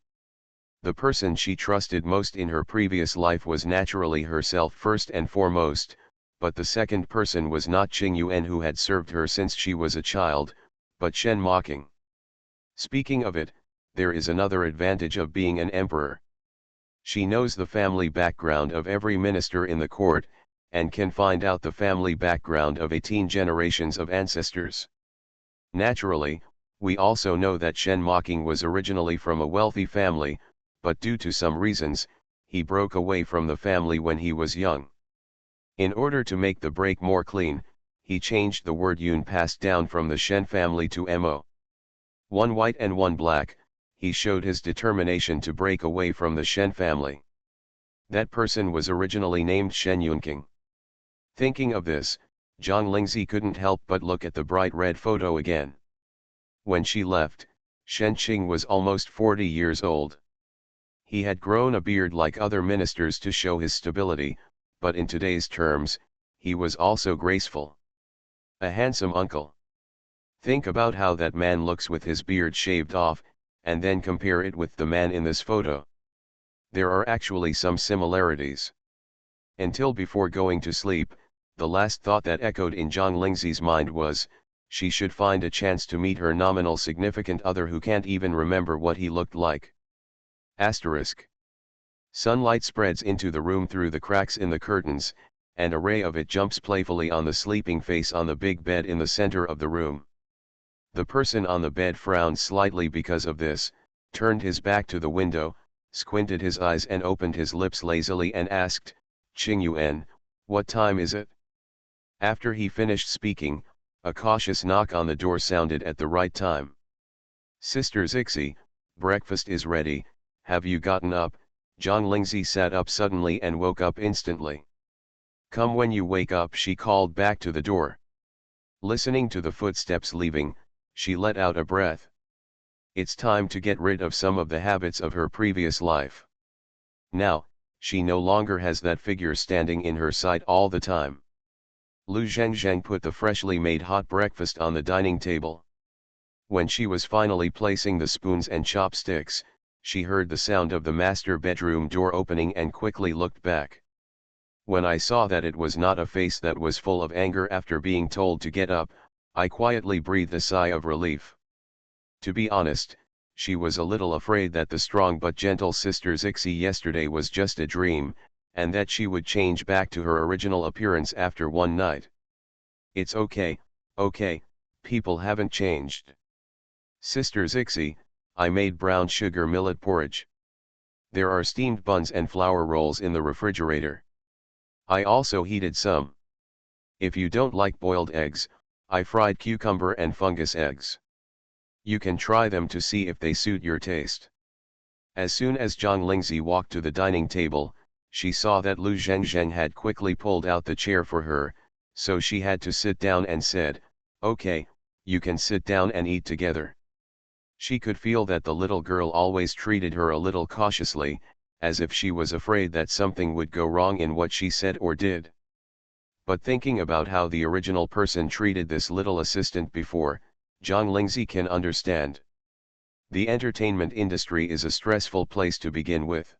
The person she trusted most in her previous life was naturally herself first and foremost, but the second person was not Qing Yuan who had served her since she was a child, but Shen Mocking. Speaking of it, there is another advantage of being an emperor. She knows the family background of every minister in the court, and can find out the family background of 18 generations of ancestors. Naturally, we also know that Shen Mocking was originally from a wealthy family, but due to some reasons, he broke away from the family when he was young. In order to make the break more clean, he changed the word Yun passed down from the Shen family to Mo. One white and one black, he showed his determination to break away from the Shen family. That person was originally named Shen Yunqing. Thinking of this, Zhang Lingzi couldn't help but look at the bright red photo again. When she left, Shen Qing was almost 40 years old. He had grown a beard like other ministers to show his stability, but in today's terms, he was also graceful. A handsome uncle. Think about how that man looks with his beard shaved off, and then compare it with the man in this photo. There are actually some similarities. Until before going to sleep, the last thought that echoed in Zhang Lingzi's mind was, she should find a chance to meet her nominal significant other who can't even remember what he looked like. Asterisk. Sunlight spreads into the room through the cracks in the curtains, and a ray of it jumps playfully on the sleeping face on the big bed in the center of the room. The person on the bed frowned slightly because of this, turned his back to the window, squinted his eyes and opened his lips lazily and asked, "Qing Yuan, what time is it?" After he finished speaking, a cautious knock on the door sounded at the right time. "Sister Zixi, breakfast is ready, have you gotten up?" Zhang Lingzi sat up suddenly and woke up instantly. "Come when you wake up," she called back to the door. Listening to the footsteps leaving, she let out a breath. It's time to get rid of some of the habits of her previous life. Now, she no longer has that figure standing in her sight all the time. Lu Zhengzheng put the freshly made hot breakfast on the dining table. When she was finally placing the spoons and chopsticks, she heard the sound of the master bedroom door opening and quickly looked back. When I saw that it was not a face that was full of anger after being told to get up, I quietly breathed a sigh of relief. To be honest, she was a little afraid that the strong but gentle Sister Zixi yesterday was just a dream, and that she would change back to her original appearance after one night. It's okay, people haven't changed. Sister Zixi, I made brown sugar millet porridge. There are steamed buns and flour rolls in the refrigerator. I also heated some. If you don't like boiled eggs, I fried cucumber and fungus eggs. You can try them to see if they suit your taste. As soon as Zhang Lingzi walked to the dining table, she saw that Lu Zhengzheng had quickly pulled out the chair for her, so she had to sit down and said, "Okay, you can sit down and eat together." She could feel that the little girl always treated her a little cautiously, as if she was afraid that something would go wrong in what she said or did. But thinking about how the original person treated this little assistant before, Zhang Lingzi can understand. The entertainment industry is a stressful place to begin with.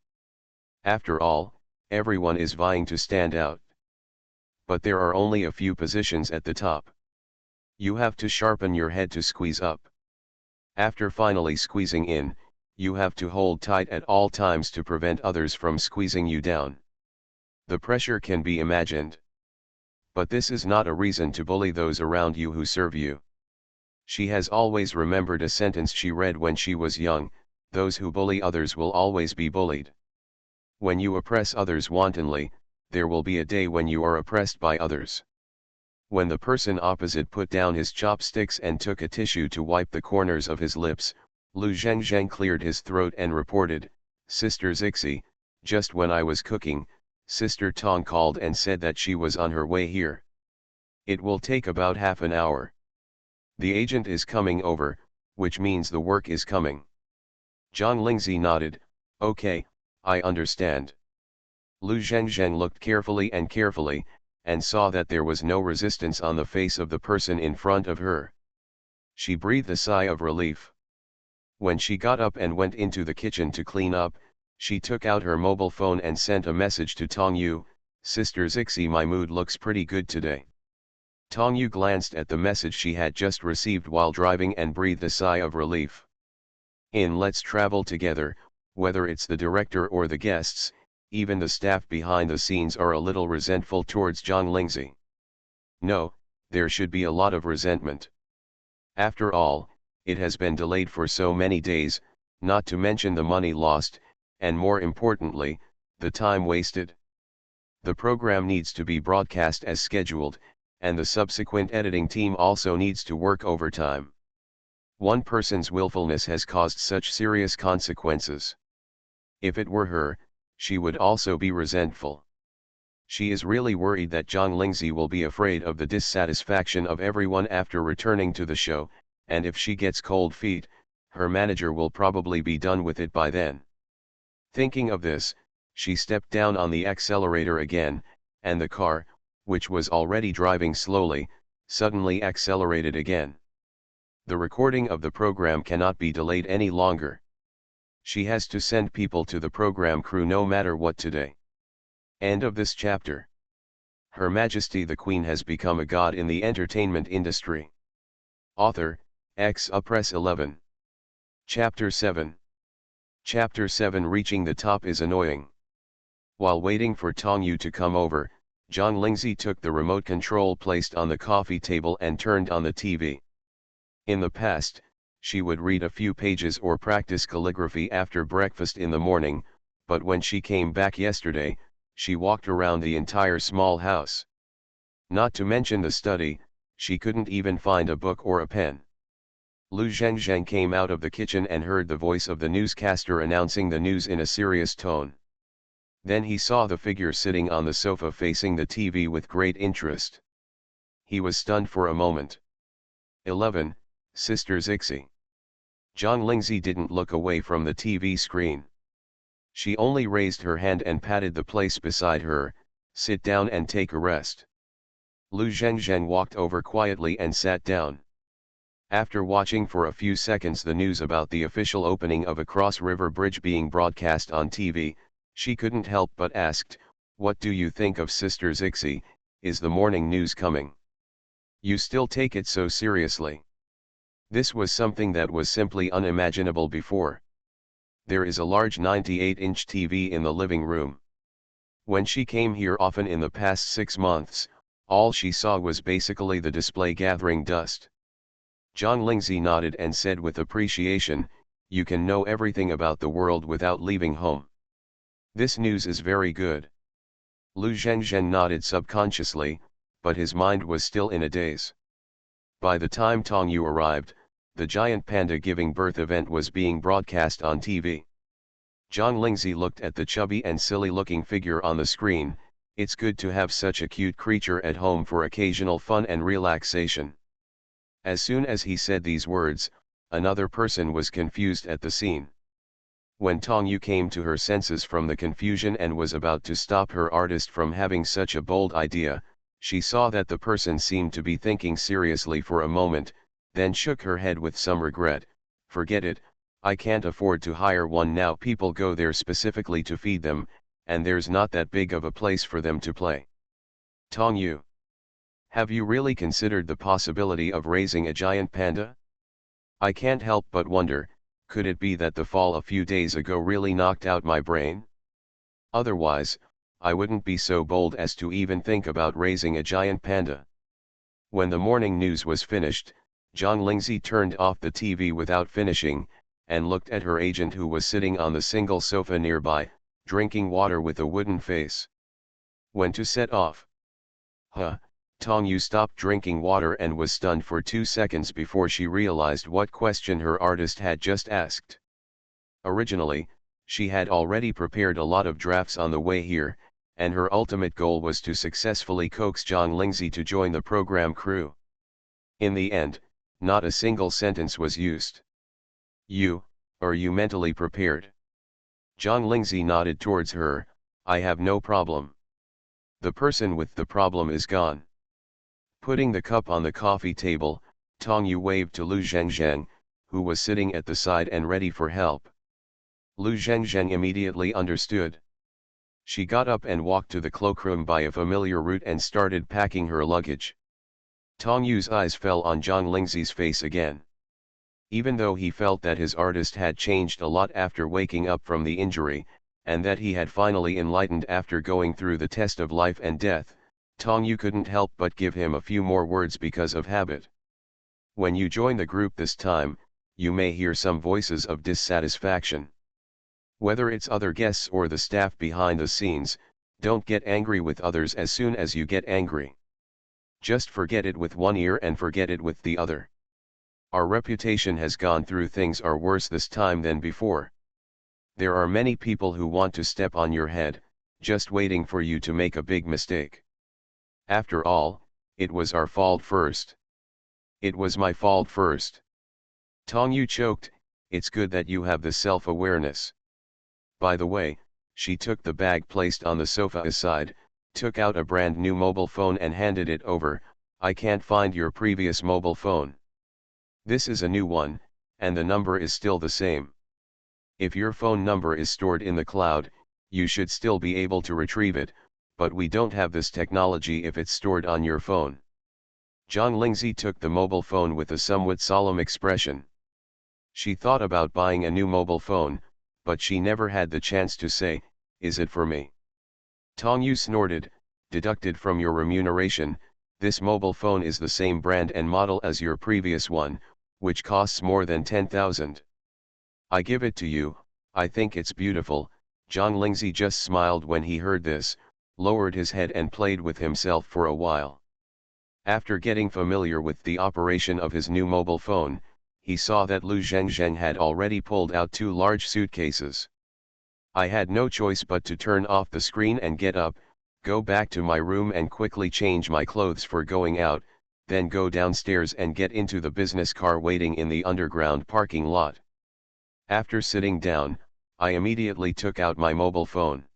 After all, everyone is vying to stand out. But there are only a few positions at the top. You have to sharpen your head to squeeze up. After finally squeezing in, you have to hold tight at all times to prevent others from squeezing you down. The pressure can be imagined. But this is not a reason to bully those around you who serve you. She has always remembered a sentence she read when she was young, "Those who bully others will always be bullied." When you oppress others wantonly, there will be a day when you are oppressed by others. When the person opposite put down his chopsticks and took a tissue to wipe the corners of his lips, Lu Zhengzheng cleared his throat and reported, "Sister Zixi, just when I was cooking, Sister Tong called and said that she was on her way here. It will take about half an hour. The agent is coming over, which means the work is coming. Zhang Lingzi nodded, okay, I understand. Lu Zhengzheng looked carefully, and saw that there was no resistance on the face of the person in front of her. She breathed a sigh of relief. When she got up and went into the kitchen to clean up, she took out her mobile phone and sent a message to Tong Yu, Sister Zixi, my mood looks pretty good today. Tong Yu glanced at the message she had just received while driving and breathed a sigh of relief. In Let's Travel Together, whether it's the director or the guests, even the staff behind the scenes are a little resentful towards Zhang Lingzi. No, there should be a lot of resentment. After all, it has been delayed for so many days, not to mention the money lost, and more importantly, the time wasted. The program needs to be broadcast as scheduled, and the subsequent editing team also needs to work overtime. One person's willfulness has caused such serious consequences. If it were her, she would also be resentful. She is really worried that Zhang Lingzi will be afraid of the dissatisfaction of everyone after returning to the show, and if she gets cold feet, her manager will probably be done with it by then. Thinking of this, she stepped down on the accelerator again, and the car, which was already driving slowly, suddenly accelerated again. The recording of the program cannot be delayed any longer. She has to send people to the program crew no matter what today. End of this chapter. Her Majesty the Queen has become a god in the entertainment industry. Author, Press 11. Chapter 7. Chapter 7. Reaching the top is annoying. While waiting for Tong Yu to come over, Zhang Lingzi took the remote control placed on the coffee table and turned on the TV. In the past, she would read a few pages or practice calligraphy after breakfast in the morning, but when she came back yesterday, she walked around the entire small house. Not to mention the study, she couldn't even find a book or a pen. Lu Zhengzheng came out of the kitchen and heard the voice of the newscaster announcing the news in a serious tone. Then he saw the figure sitting on the sofa facing the TV with great interest. He was stunned for a moment. 11. Sister Zixi. Zhang Lingzi didn't look away from the TV screen. She only raised her hand and patted the place beside her, sit down and take a rest. Lu Zhengzheng walked over quietly and sat down. After watching for a few seconds the news about the official opening of a cross-river bridge being broadcast on TV, she couldn't help but asked, "What do you think of Sister Zixi, is the morning news coming? You still take it so seriously?" This was something that was simply unimaginable before. There is a large 98-inch TV in the living room. When she came here often in the past 6 months, all she saw was basically the display gathering dust. Zhang Lingzi nodded and said with appreciation, "You can know everything about the world without leaving home. This news is very good." Lu Zhengzheng nodded subconsciously, but his mind was still in a daze. By the time Tong Yu arrived, the giant panda giving birth event was being broadcast on TV. Zhang Lingzi looked at the chubby and silly-looking figure on the screen. It's good to have such a cute creature at home for occasional fun and relaxation. As soon as he said these words, another person was confused at the scene. When Tong Yu came to her senses from the confusion and was about to stop her artist from having such a bold idea, she saw that the person seemed to be thinking seriously for a moment, then shook her head with some regret. "Forget it, I can't afford to hire one now. People go there specifically to feed them, and there's not that big of a place for them to play." "Tong Yu, have you really considered the possibility of raising a giant panda? I can't help but wonder, could it be that the fall a few days ago really knocked out my brain? Otherwise, I wouldn't be so bold as to even think about raising a giant panda." When the morning news was finished, Zhang Lingzi turned off the TV without finishing, and looked at her agent who was sitting on the single sofa nearby, drinking water with a wooden face. "When to set off?" "Huh." Tong Yu stopped drinking water and was stunned for 2 seconds before she realized what question her artist had just asked. Originally, she had already prepared a lot of drafts on the way here, and her ultimate goal was to successfully coax Zhang Lingzi to join the program crew. In the end, not a single sentence was used. "You, Are you mentally prepared? Zhang Lingzi nodded towards her. I have no problem. The person with the problem is gone. Putting the cup on the coffee table, Tong Yu waved to Lu Zhengzheng, who was sitting at the side and ready for help. Lu Zhengzheng immediately understood. She got up and walked to the cloakroom by a familiar route and started packing her luggage. Tong Yu's eyes fell on Zhang Lingzi's face again. Even though he felt that his artist had changed a lot after waking up from the injury, and that he had finally enlightened after going through the test of life and death, Tong Yu couldn't help but give him a few more words because of habit. When you join the group this time, you may hear some voices of dissatisfaction. Whether it's other guests or the staff behind the scenes, don't get angry with others as soon as you get angry. Just forget it with one ear and forget it with the other. Our reputation has gone through things are worse this time than before. There are many people who want to step on your head, just waiting for you to make a big mistake. After all, it was our fault first. It was my fault first. Tong Yu choked. It's good that you have the self-awareness. By the way, she took the bag placed on the sofa aside, took out a brand new mobile phone and handed it over. I can't find your previous mobile phone. This is a new one, and the number is still the same. If your phone number is stored in the cloud, you should still be able to retrieve it, but we don't have this technology if it's stored on your phone. Zhang Lingzi took the mobile phone with a somewhat solemn expression. She thought about buying a new mobile phone, but she never had the chance to say, "Is it for me?" Tong Yu snorted. "Deducted from your remuneration, this mobile phone is the same brand and model as your previous one, which costs more than 10,000. I give it to you. I think it's beautiful." Zhang Lingzi just smiled when he heard this, lowered his head and played with himself for a while. After getting familiar with the operation of his new mobile phone, he saw that Lu Zhengzheng had already pulled out 2 large suitcases. I had no choice but to turn off the screen and get up, go back to my room and quickly change my clothes for going out, then go downstairs and get into the business car waiting in the underground parking lot. After sitting down, I immediately took out my mobile phone.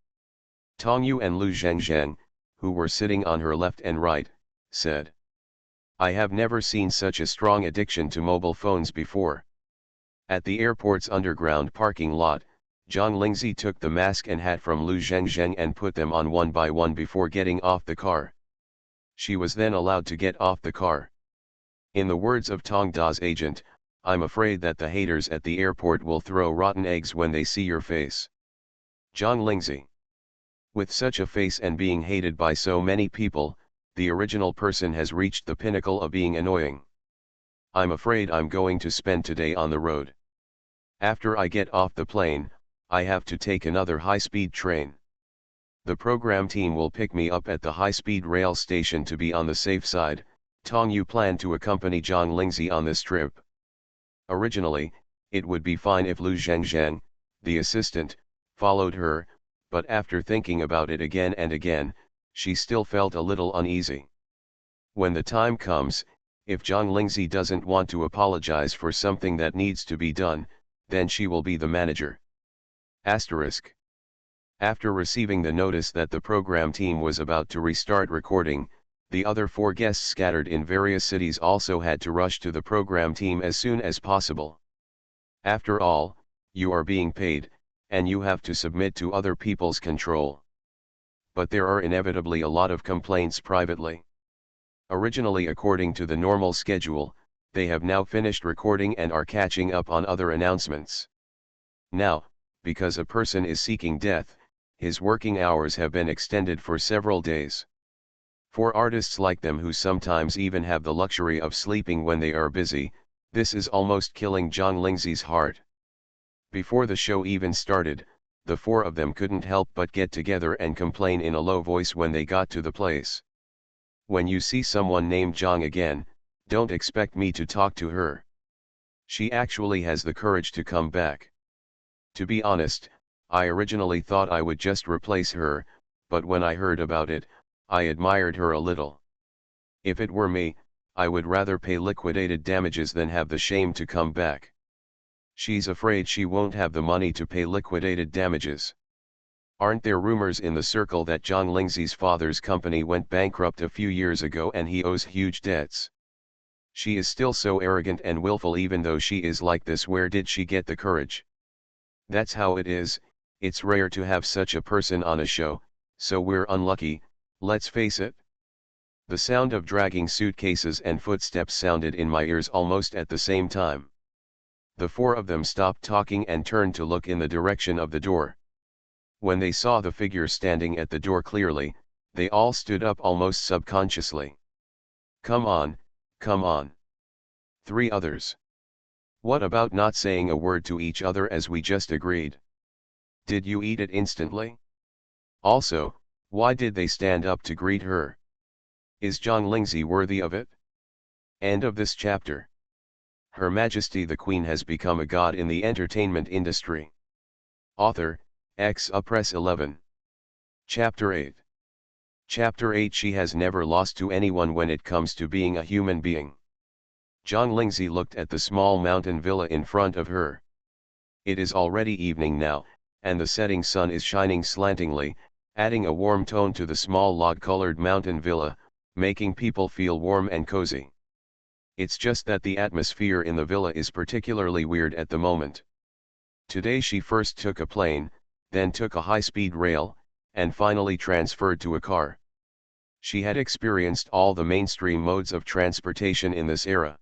Tong Yu and Lu Zhengzheng, who were sitting on her left and right, said, "I have never seen such a strong addiction to mobile phones before." At the airport's underground parking lot, Zhang Lingzi took the mask and hat from Lu Zhengzheng and put them on one by one before getting off the car. She was then allowed to get off the car. In the words of Tong Da's agent, "I'm afraid that the haters at the airport will throw rotten eggs when they see your face." Zhang Lingzi. With such a face and being hated by so many people, the original person has reached the pinnacle of being annoying. "I'm afraid I'm going to spend today on the road. After I get off the plane, I have to take another high-speed train. The program team will pick me up at the high-speed rail station to be on the safe side." Tong Yu planned to accompany Zhang Lingzi on this trip. Originally, it would be fine if Lu Zhengzheng, the assistant, followed her, but after thinking about it again and again, she still felt a little uneasy. When the time comes, if Zhang Lingzi doesn't want to apologize for something that needs to be done, then she will be the manager. Asterisk. After receiving the notice that the program team was about to restart recording, the other 4 guests scattered in various cities also had to rush to the program team as soon as possible. After all, you are being paid, and you have to submit to other people's control. But there are inevitably a lot of complaints privately. Originally, according to the normal schedule, they have now finished recording and are catching up on other announcements. Now, because a person is seeking death, his working hours have been extended for several days. For artists like them who sometimes even have the luxury of sleeping when they are busy, this is almost killing Zhang Lingzi's heart. Before the show even started, the 4 of them couldn't help but get together and complain in a low voice when they got to the place. "When you see someone named Zhang again, don't expect me to talk to her. She actually has the courage to come back. To be honest, I originally thought I would just replace her, but when I heard about it, I admired her a little. If it were me, I would rather pay liquidated damages than have the shame to come back." She's afraid she won't have the money to pay liquidated damages. Aren't there rumors in the circle that John Lingzi's father's company went bankrupt a few years ago and he owes huge debts? She is still so arrogant and willful. Even though she is like this, where did she get the courage? That's how it is, it's rare to have such a person on a show, so we're unlucky, let's face it. The sound of dragging suitcases and footsteps sounded in my ears almost at the same time. The four of them stopped talking and turned to look in the direction of the door. When they saw the figure standing at the door clearly, they all stood up almost subconsciously. Come on, come on. Three others. What about not saying a word to each other as we just agreed? Did you eat it instantly? Also, why did they stand up to greet her? Is John Lingzi worthy of it? End of this chapter. Her Majesty the Queen has become a god in the entertainment industry. Author, Press 11. Chapter 8. Chapter 8. She has never lost to anyone when it comes to being a human being. John Lingzi looked at the small mountain villa in front of her. It is already evening now, and the setting sun is shining slantingly, adding a warm tone to the small log-colored mountain villa, making people feel warm and cozy. It's just that the atmosphere in the villa is particularly weird at the moment. Today she first took a plane, then took a high-speed rail, and finally transferred to a car. She had experienced all the mainstream modes of transportation in this era.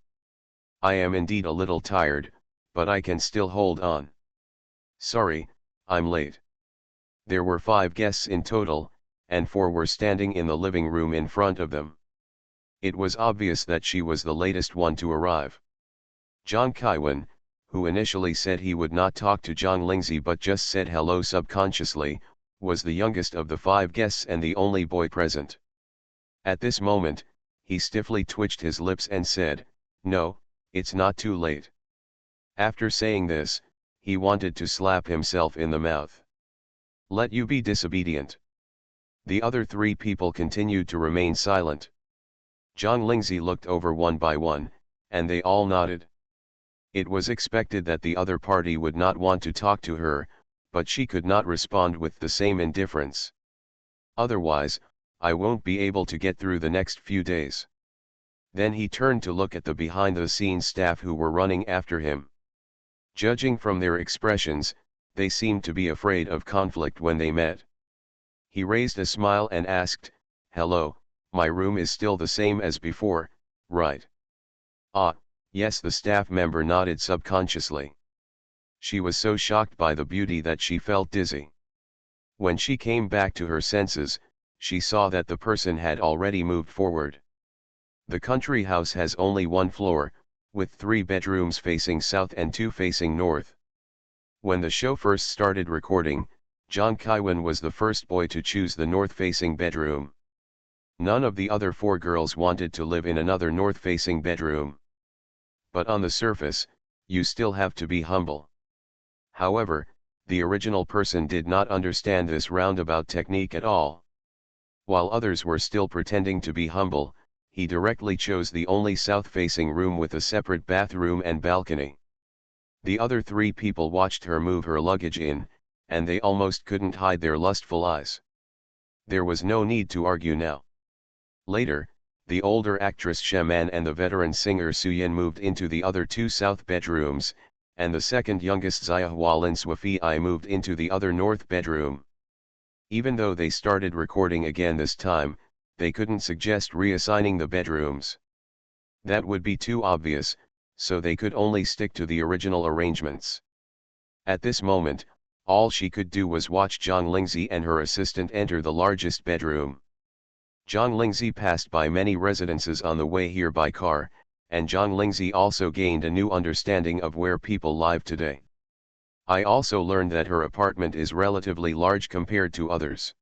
I am indeed a little tired, but I can still hold on. Sorry, I'm late. There were 5 guests in total, and 4 were standing in the living room in front of them. It was obvious that she was the latest one to arrive. John Kaiwan, who initially said he would not talk to John Lingzi but just said hello subconsciously, was the youngest of the 5 guests and the only boy present. At this moment, he stiffly twitched his lips and said, "No, it's not too late." After saying this, he wanted to slap himself in the mouth. Let you be disobedient. The other 3 people continued to remain silent. John Lingzi looked over one by one, and they all nodded. It was expected that the other party would not want to talk to her, but she could not respond with the same indifference. Otherwise, I won't be able to get through the next few days. Then he turned to look at the behind-the-scenes staff who were running after him. Judging from their expressions, they seemed to be afraid of conflict when they met. He raised a smile and asked, "Hello, my room is still the same as before, right?" "Ah, yes," the staff member nodded subconsciously. She was so shocked by the beauty that she felt dizzy. When she came back to her senses, she saw that the person had already moved forward. The country house has only 1 floor, with 3 bedrooms facing south and 2 facing north. When the show first started recording, John Kaiwan was the first boy to choose the north-facing bedroom. None of the other 4 girls wanted to live in another north-facing bedroom. But on the surface, you still have to be humble. However, the original person did not understand this roundabout technique at all. While others were still pretending to be humble, he directly chose the only south-facing room with a separate bathroom and balcony. The other 3 people watched her move her luggage in, and they almost couldn't hide their lustful eyes. There was no need to argue now. Later, the older actress Shaman and the veteran singer Suyin moved into the other 2 south bedrooms, and the second youngest Xiahualin Swafei moved into the other north bedroom. Even though they started recording again this time, they couldn't suggest reassigning the bedrooms. That would be too obvious, so they could only stick to the original arrangements. At this moment, all she could do was watch John Lingzi and her assistant enter the largest bedroom. John Lingzi passed by many residences on the way here by car, and John Lingzi also gained a new understanding of where people live today. I also learned that her apartment is relatively large compared to others.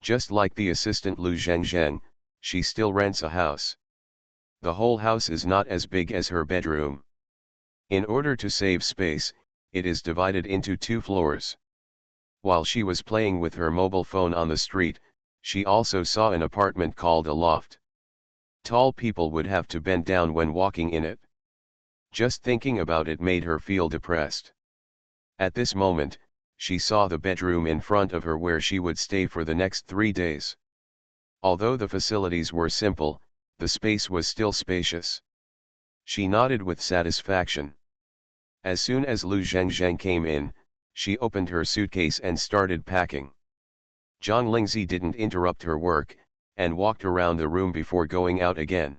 Just like the assistant Lu Zhengzheng, she still rents a house. The whole house is not as big as her bedroom. In order to save space, it is divided into 2 floors. While she was playing with her mobile phone on the street, she also saw an apartment called a loft. Tall people would have to bend down when walking in it. Just thinking about it made her feel depressed. At this moment, she saw the bedroom in front of her where she would stay for the next 3 days. Although the facilities were simple, the space was still spacious. She nodded with satisfaction. As soon as Lu Zhengzheng came in, she opened her suitcase and started packing. Zhang Lingzi didn't interrupt her work, and walked around the room before going out again.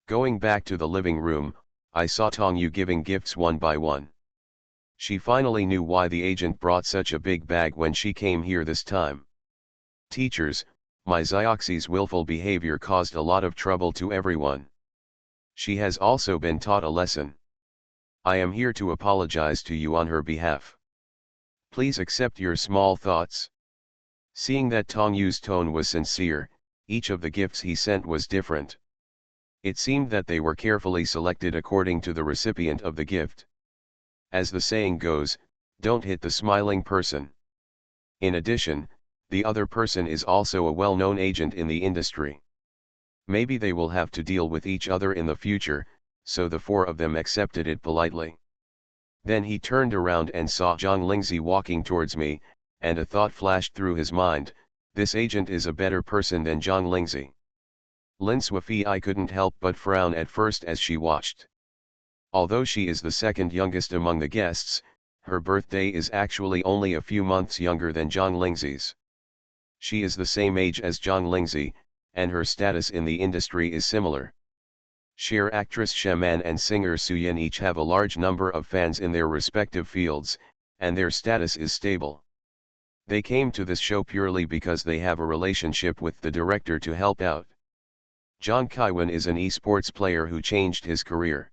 Going back to the living room, I saw Tong Yu giving gifts one by one. She finally knew why the agent brought such a big bag when she came here this time. Teachers, my Zioxy's willful behavior caused a lot of trouble to everyone. She has also been taught a lesson. I am here to apologize to you on her behalf. Please accept your small thoughts. Seeing that Tong Yu's tone was sincere, each of the gifts he sent was different. It seemed that they were carefully selected according to the recipient of the gift. As the saying goes, don't hit the smiling person. In addition, the other person is also a well-known agent in the industry. Maybe they will have to deal with each other in the future, so the 4 of them accepted it politely. Then he turned around and saw Zhang Lingzi walking towards me, and a thought flashed through his mind, this agent is a better person than Zhang Lingzi. Lin Suifei couldn't help but frown at first as she watched. Although she is the second youngest among the guests, her birthday is actually only a few months younger than Zhang Lingzi's. She is the same age as Zhang Lingzi, and her status in the industry is similar. Sheer actress Shaman and singer Suyin each have a large number of fans in their respective fields, and their status is stable. They came to this show purely because they have a relationship with the director to help out. Zhang Kaiwen is an esports player who changed his career.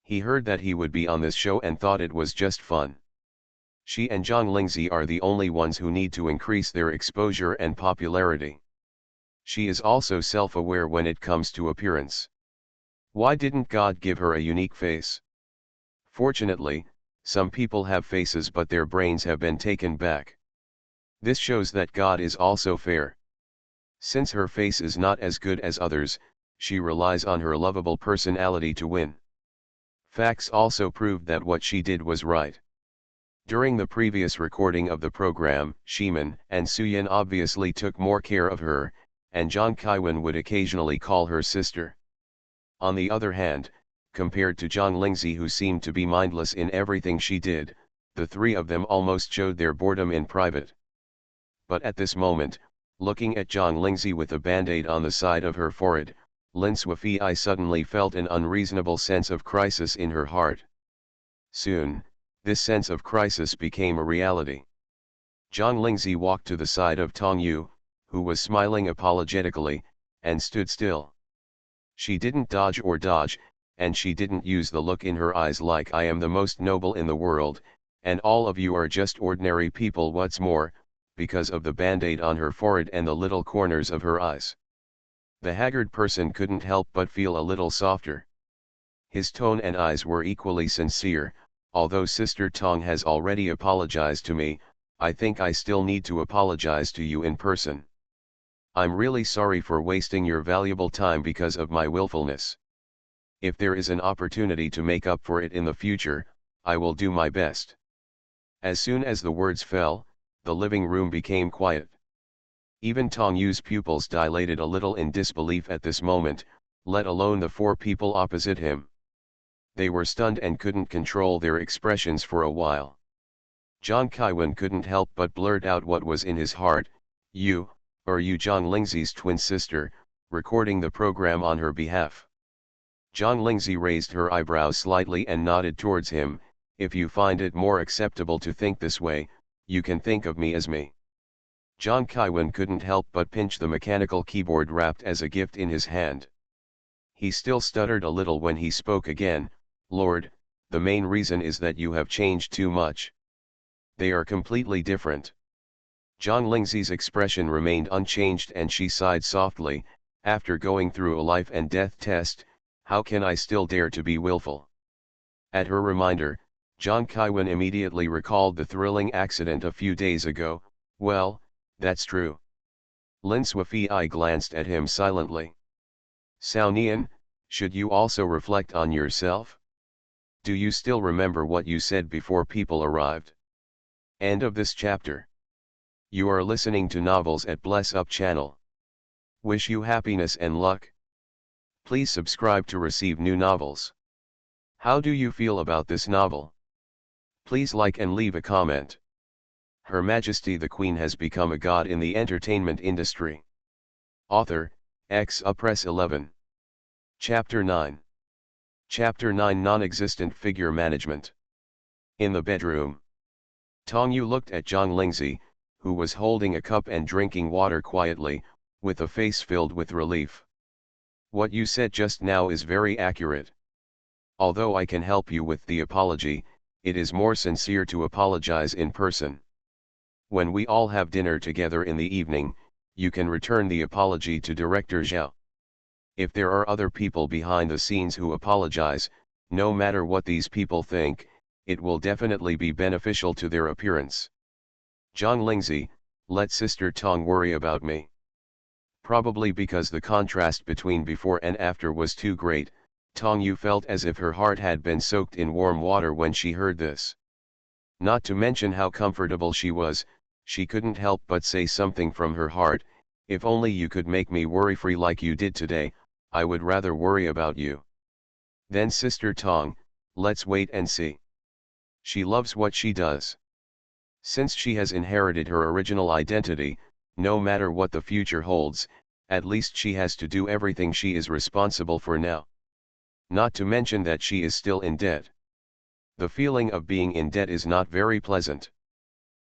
He heard that he would be on this show and thought it was just fun. She and Zhang Lingzi are the only ones who need to increase their exposure and popularity. She is also self-aware when it comes to appearance. Why didn't God give her a unique face? Fortunately, some people have faces but their brains have been taken back. This shows that God is also fair. Since her face is not as good as others, she relies on her lovable personality to win. Facts also proved that what she did was right. During the previous recording of the program, Shiman and Suyin obviously took more care of her, and Zhang Kaiwen would occasionally call her sister. On the other hand, compared to Zhang Lingzi who seemed to be mindless in everything she did, the 3 of them almost showed their boredom in private. But at this moment, looking at Zhang Lingzi with a band-aid on the side of her forehead, Lin Suifei suddenly felt an unreasonable sense of crisis in her heart. Soon, this sense of crisis became a reality. Zhang Lingzi walked to the side of Tong Yu, who was smiling apologetically, and stood still. She didn't dodge, and she didn't use the look in her eyes like I am the most noble in the world, and all of you are just ordinary people. What's more, because of the band-aid on her forehead and the little corners of her eyes, the haggard person couldn't help but feel a little softer. His tone and eyes were equally sincere. Although Sister Tong has already apologized to me, I think I still need to apologize to you in person. I'm really sorry for wasting your valuable time because of my willfulness. If there is an opportunity to make up for it in the future, I will do my best. As soon as the words fell, the living room became quiet. Even Tong Yu's pupils dilated a little in disbelief at this moment, let alone the 4 people opposite him. They were stunned and couldn't control their expressions for a while. Zhang Kaiwen couldn't help but blurt out what was in his heart, are you Zhang Lingzi's twin sister, recording the program on her behalf? Zhang Lingzi raised her eyebrows slightly and nodded towards him, if you find it more acceptable to think this way, you can think of me as me. Zhang Kaiwen couldn't help but pinch the mechanical keyboard wrapped as a gift in his hand. He still stuttered a little when he spoke again, Lord, the main reason is that you have changed too much. They are completely different. Zhang Lingzi's expression remained unchanged and she sighed softly, after going through a life and death test, how can I still dare to be willful? At her reminder, Zhang Kaiwen immediately recalled the thrilling accident a few days ago. Well, that's true. Lin Suifei glanced at him silently. Sao Nian, should you also reflect on yourself? Do you still remember what you said before people arrived? End of this chapter. You are listening to Novels at Bless Up channel. Wish you happiness and luck. Please subscribe to receive new novels. How do you feel about this novel? Please like and leave a comment. Her Majesty the Queen has become a god in the entertainment industry. Author, Press 11. Chapter 9. Chapter 9 Non-Existent Figure Management. In the bedroom. Tong Yu looked at Zhang Lingzi, who was holding a cup and drinking water quietly, with a face filled with relief. What you said just now is very accurate. Although I can help you with the apology, it is more sincere to apologize in person. When we all have dinner together in the evening, you can return the apology to Director Zhao. If there are other people behind the scenes who apologize, no matter what these people think, it will definitely be beneficial to their appearance. Zhang Lingzi, let Sister Tong worry about me. Probably because the contrast between before and after was too great, Tong Yu felt as if her heart had been soaked in warm water when she heard this. Not to mention how comfortable she was, she couldn't help but say something from her heart, if only you could make me worry-free like you did today, I would rather worry about you. Then Sister Tong, let's wait and see. She loves what she does. Since she has inherited her original identity, no matter what the future holds, at least she has to do everything she is responsible for now. Not to mention that she is still in debt. The feeling of being in debt is not very pleasant.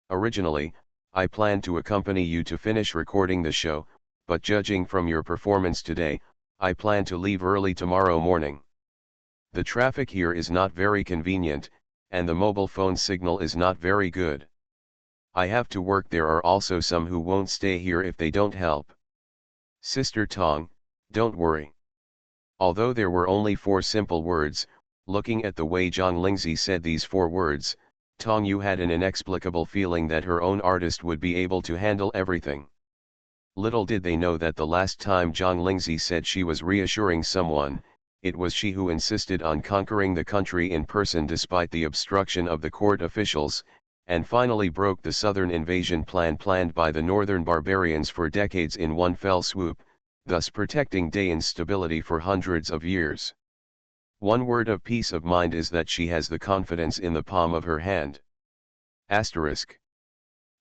Originally, I planned to accompany you to finish recording the show, but judging from your performance today, I plan to leave early tomorrow morning. The traffic here is not very convenient, and the mobile phone signal is not very good. I have to work. There are also some who won't stay here if they don't help. Sister Tong, don't worry. Although there were only 4 simple words, looking at the way Zhang Lingzi said these 4 words, Tong Yu had an inexplicable feeling that her own artist would be able to handle everything. Little did they know that the last time Zhang Lingzi said she was reassuring someone, it was she who insisted on conquering the country in person despite the obstruction of the court officials, and finally broke the southern invasion plan planned by the northern barbarians for decades in one fell swoop, thus protecting Dayan's stability for hundreds of years. One word of peace of mind is that she has the confidence in the palm of her hand. Asterisk.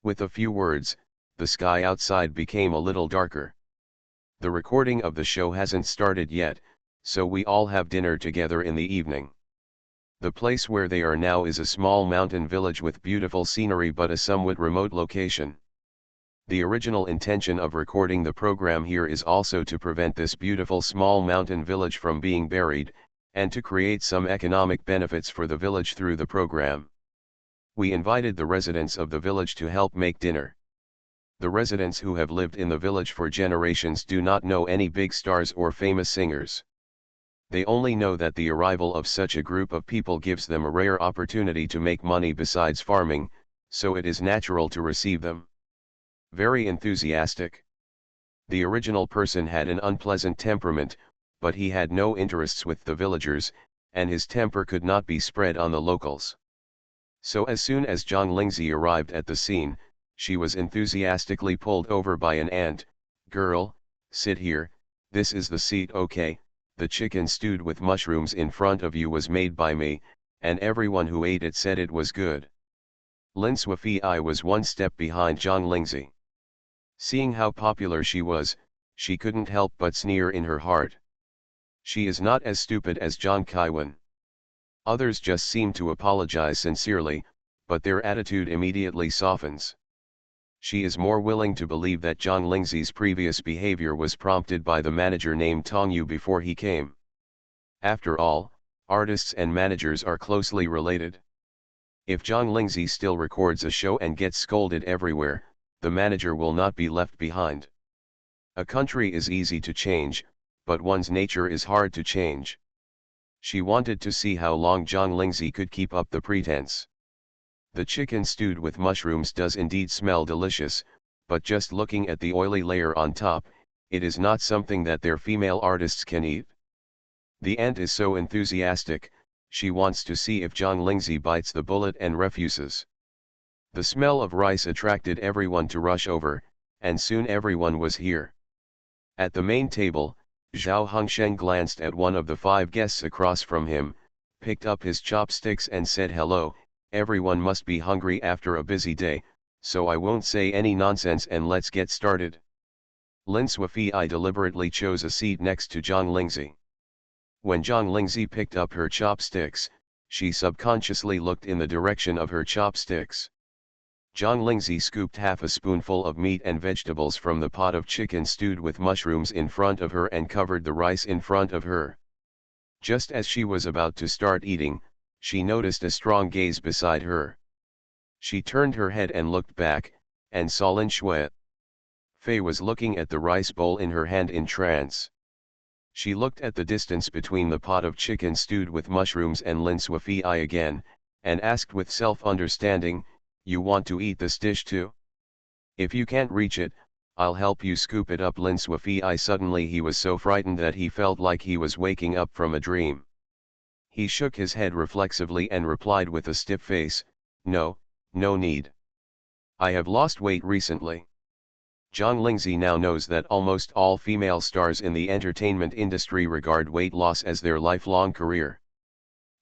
With a few words, the sky outside became a little darker. The recording of the show hasn't started yet, so we all have dinner together in the evening. The place where they are now is a small mountain village with beautiful scenery but a somewhat remote location. The original intention of recording the program here is also to prevent this beautiful small mountain village from being buried, and to create some economic benefits for the village through the program. We invited the residents of the village to help make dinner. The residents who have lived in the village for generations do not know any big stars or famous singers. They only know that the arrival of such a group of people gives them a rare opportunity to make money besides farming, so it is natural to receive them. Very enthusiastic. The original person had an unpleasant temperament, but he had no interests with the villagers, and his temper could not be spread on the locals. So as soon as Zhang Lingzi arrived at the scene, she was enthusiastically pulled over by an aunt. Girl, sit here, this is the seat. Okay, the chicken stewed with mushrooms in front of you was made by me, and everyone who ate it said it was good. Lin Suifei was one step behind Zhang Lingzi. Seeing how popular she was, she couldn't help but sneer in her heart. She is not as stupid as Zhang Kaiwen. Others just seem to apologize sincerely, but their attitude immediately softens. She is more willing to believe that Zhang Lingzi's previous behavior was prompted by the manager named Tong Yu before he came. After all, artists and managers are closely related. If Zhang Lingzi still records a show and gets scolded everywhere, the manager will not be left behind. A country is easy to change, but one's nature is hard to change. She wanted to see how long Zhang Lingzi could keep up the pretense. The chicken stewed with mushrooms does indeed smell delicious, but just looking at the oily layer on top, it is not something that their female artists can eat. The aunt is so enthusiastic, She wants to see if Zhang Lingzi bites the bullet and refuses. The smell of rice attracted everyone to rush over, and soon everyone was here. At the main table, Zhao Hongsheng glanced at one of the 5 guests across from him, picked up his chopsticks and said, "Hello, everyone must be hungry after a busy day, so I won't say any nonsense and let's get started." Lin Suifei deliberately chose a seat next to Zhang Lingzi. When Zhang Lingzi picked up her chopsticks, she subconsciously looked in the direction of her chopsticks. Zhang Lingzi scooped half a spoonful of meat and vegetables from the pot of chicken stewed with mushrooms in front of her and covered the rice in front of her. Just as she was about to start eating, she noticed a strong gaze beside her. She turned her head and looked back, and saw Lin Suifei. Fei was looking at the rice bowl in her hand in trance. She looked at the distance between the pot of chicken stewed with mushrooms and Lin Suifei again, and asked with self-understanding, "You want to eat this dish too? If you can't reach it, I'll help you scoop it up." Lin Suifei suddenly he was so frightened that he felt like he was waking up from a dream. He shook his head reflexively and replied with a stiff face, "No, no need. I have lost weight recently." Zhang Lingzi now knows that almost all female stars in the entertainment industry regard weight loss as their lifelong career.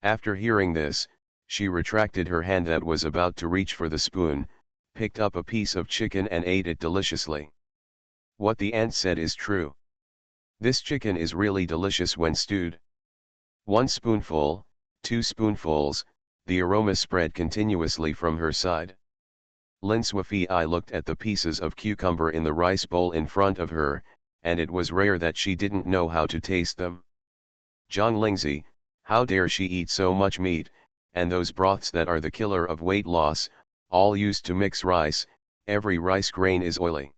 After hearing this, she retracted her hand that was about to reach for the spoon, picked up a piece of chicken and ate it deliciously. What the aunt said is true. This chicken is really delicious when stewed. 1 spoonful, 2 spoonfuls, the aroma spread continuously from her side. Lin Suifei looked at the pieces of cucumber in the rice bowl in front of her, and it was rare that she didn't know how to taste them. Zhang Lingzi, how dare she eat so much meat, and those broths that are the killer of weight loss, all used to mix rice, every rice grain is oily.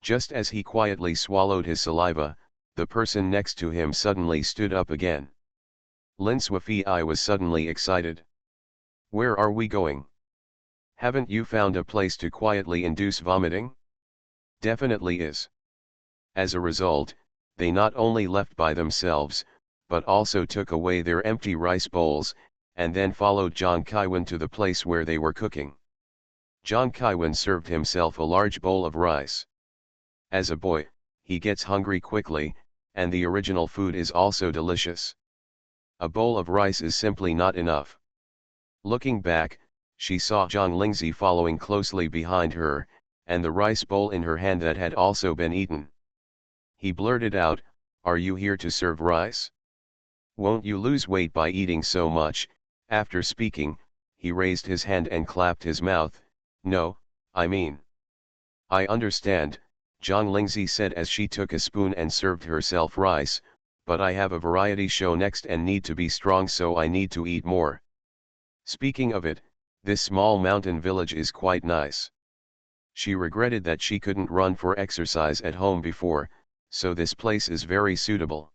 Just as he quietly swallowed his saliva, the person next to him suddenly stood up again. Lin Suifei was suddenly excited. "Where are we going? Haven't you found a place to quietly induce vomiting?" "Definitely is." As a result, they not only left by themselves, but also took away their empty rice bowls, and then followed Zhang Kaiwen to the place where they were cooking. Zhang Kaiwen served himself a large bowl of rice. As a boy, he gets hungry quickly, and the original food is also delicious. A bowl of rice is simply not enough. Looking back, she saw Zhang Lingzi following closely behind her, and the rice bowl in her hand that had also been eaten. He blurted out, "Are you here to serve rice? Won't you lose weight by eating so much?" After speaking, he raised his hand and clapped his mouth. "No, I mean. I understand," Zhang Lingzi said as she took a spoon and served herself rice, "but I have a variety show next and need to be strong, so I need to eat more. Speaking of it, this small mountain village is quite nice." She regretted that she couldn't run for exercise at home before, so this place is very suitable.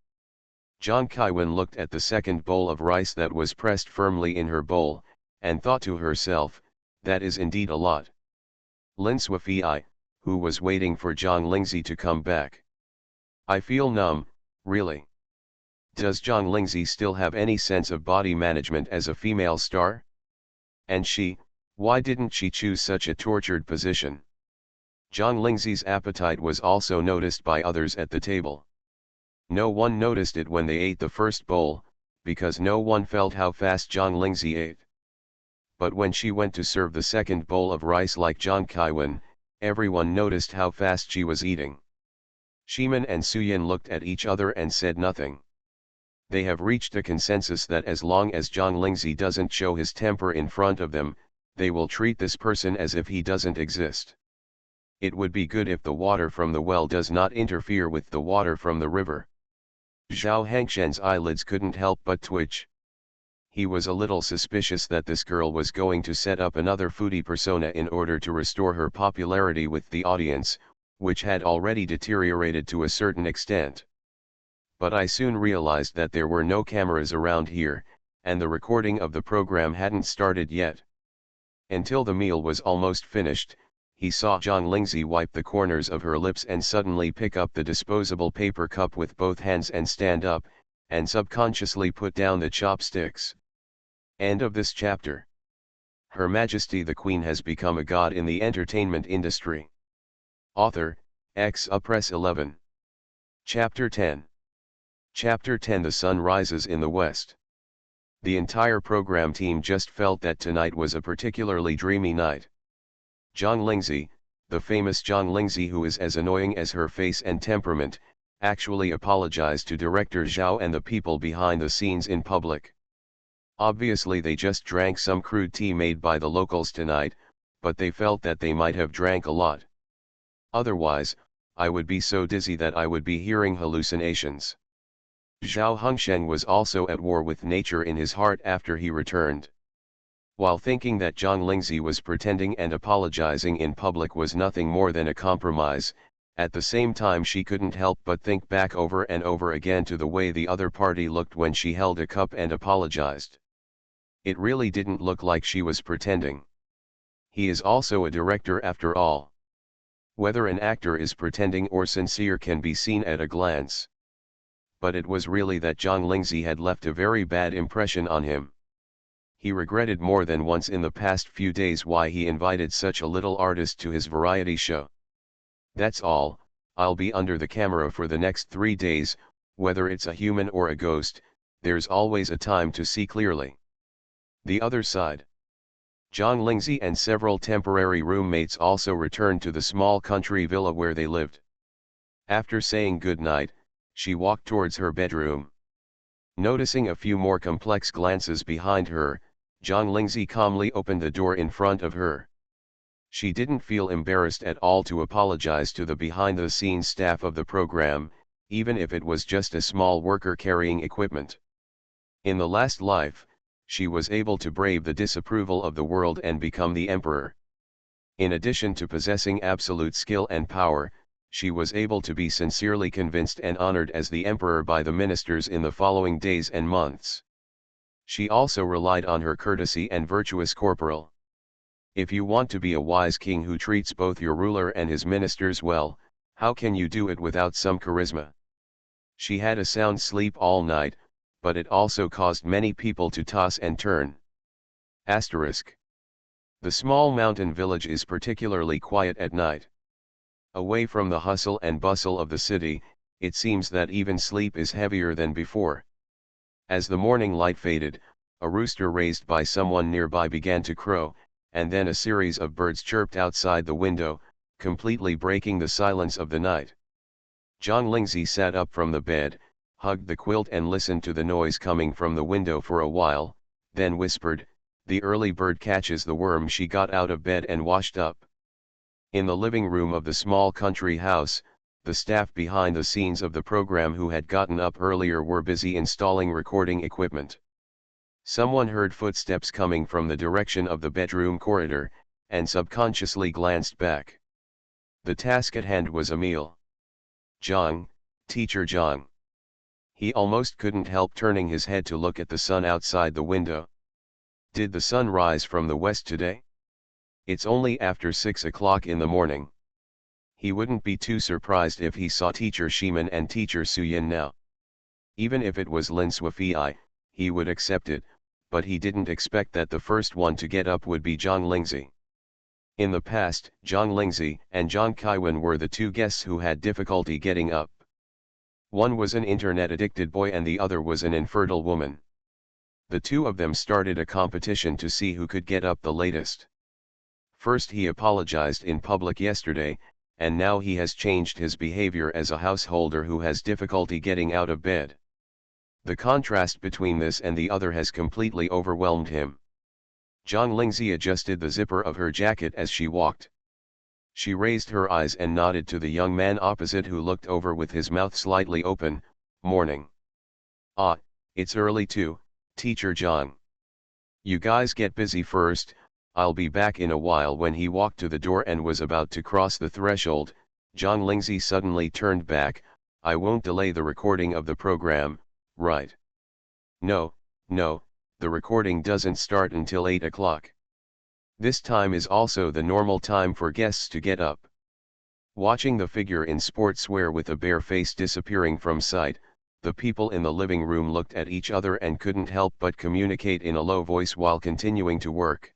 Zhang Kaiwen looked at the second bowl of rice that was pressed firmly in her bowl, and thought to herself, "That is indeed a lot." Lin Suifei, who was waiting for Zhang Lingzi to come back. "I feel numb, really. Does Zhang Lingzi still have any sense of body management as a female star? And she, why didn't she choose such a tortured position?" Zhang Lingzi's appetite was also noticed by others at the table. No one noticed it when they ate the first bowl, because no one felt how fast Zhang Lingzi ate. But when she went to serve the second bowl of rice like Zhang Kaiwen, everyone noticed how fast she was eating. Shimin and Suyin looked at each other and said nothing. They have reached a consensus that as long as Zhang Lingzi doesn't show his temper in front of them, they will treat this person as if he doesn't exist. It would be good if the water from the well does not interfere with the water from the river. Zhao Hangshen's eyelids couldn't help but twitch. He was a little suspicious that this girl was going to set up another foodie persona in order to restore her popularity with the audience, which had already deteriorated to a certain extent. But I soon realized that there were no cameras around here, and the recording of the program hadn't started yet. Until the meal was almost finished, he saw Zhang Lingzi wipe the corners of her lips and suddenly pick up the disposable paper cup with both hands and stand up, and subconsciously put down the chopsticks. End of this chapter. Her Majesty the Queen has become a god in the entertainment industry. Author, Press 11. Chapter 10. Chapter 10. The sun rises in the west. The entire program team just felt that tonight was a particularly dreamy night. Zhang Lingzi, the famous Zhang Lingzi who is as annoying as her face and temperament, actually apologized to director Zhao and the people behind the scenes in public. Obviously they just drank some crude tea made by the locals tonight, but they felt that they might have drank a lot. Otherwise, I would be so dizzy that I would be hearing hallucinations. Zhao Hongsheng was also at war with nature in his heart after he returned. While thinking that Zhang Lingzi was pretending and apologizing in public was nothing more than a compromise, at the same time she couldn't help but think back over and over again to the way the other party looked when she held a cup and apologized. It really didn't look like she was pretending. He is also a director after all. Whether an actor is pretending or sincere can be seen at a glance. But it was really that Zhang Lingzi had left a very bad impression on him. He regretted more than once in the past few days why he invited such a little artist to his variety show. That's all, I'll be under the camera for the next 3 days, whether it's a human or a ghost, there's always a time to see clearly. The other side. Zhang Lingzi and several temporary roommates also returned to the small country villa where they lived. After saying good night, she walked towards her bedroom. Noticing a few more complex glances behind her, Zhang Lingzi calmly opened the door in front of her. She didn't feel embarrassed at all to apologize to the behind-the-scenes staff of the program, even if it was just a small worker carrying equipment. In the last life, she was able to brave the disapproval of the world and become the emperor. In addition to possessing absolute skill and power, she was able to be sincerely convinced and honored as the emperor by the ministers in the following days and months. She also relied on her courtesy and virtuous corporal. If you want to be a wise king who treats both your ruler and his ministers well, how can you do it without some charisma? She had a sound sleep all night, but it also caused many people to toss and turn. Asterisk. The small mountain village is particularly quiet at night. Away from the hustle and bustle of the city, it seems that even sleep is heavier than before. As the morning light faded, a rooster raised by someone nearby began to crow, and then a series of birds chirped outside the window, completely breaking the silence of the night. Zhang Lingzi sat up from the bed, hugged the quilt and listened to the noise coming from the window for a while, then whispered, "The early bird catches the worm." She got out of bed and washed up. In the living room of the small country house, the staff behind the scenes of the program who had gotten up earlier were busy installing recording equipment. Someone heard footsteps coming from the direction of the bedroom corridor, and subconsciously glanced back. The task at hand was a meal. Zhang, teacher Zhang. He almost couldn't help turning his head to look at the sun outside the window. Did the sun rise from the west today? It's only after 6 o'clock in the morning. He wouldn't be too surprised if he saw teacher Shiman and teacher Suyin now. Even if it was Lin Suifei, he would accept it, but he didn't expect that the first one to get up would be Zhang Lingzi. In the past, Zhang Lingzi and Zhang Kaiwen were the two guests who had difficulty getting up. One was an internet-addicted boy and the other was an infertile woman. The two of them started a competition to see who could get up the latest. First he apologized in public yesterday, and now he has changed his behavior as a householder who has difficulty getting out of bed. The contrast between this and the other has completely overwhelmed him. Zhang Lingzi adjusted the zipper of her jacket as she walked. She raised her eyes and nodded to the young man opposite who looked over with his mouth slightly open. "Morning. Ah, it's early too, teacher Zhang. You guys get busy first, I'll be back in a while." When he walked to the door and was about to cross the threshold, Zhang Lingzi suddenly turned back. "I won't delay the recording of the program, right?" No, the recording doesn't start until 8 o'clock. This time is also the normal time for guests to get up. Watching the figure in sportswear with a bare face disappearing from sight, The people in the living room looked at each other and couldn't help but communicate in a low voice while continuing to work.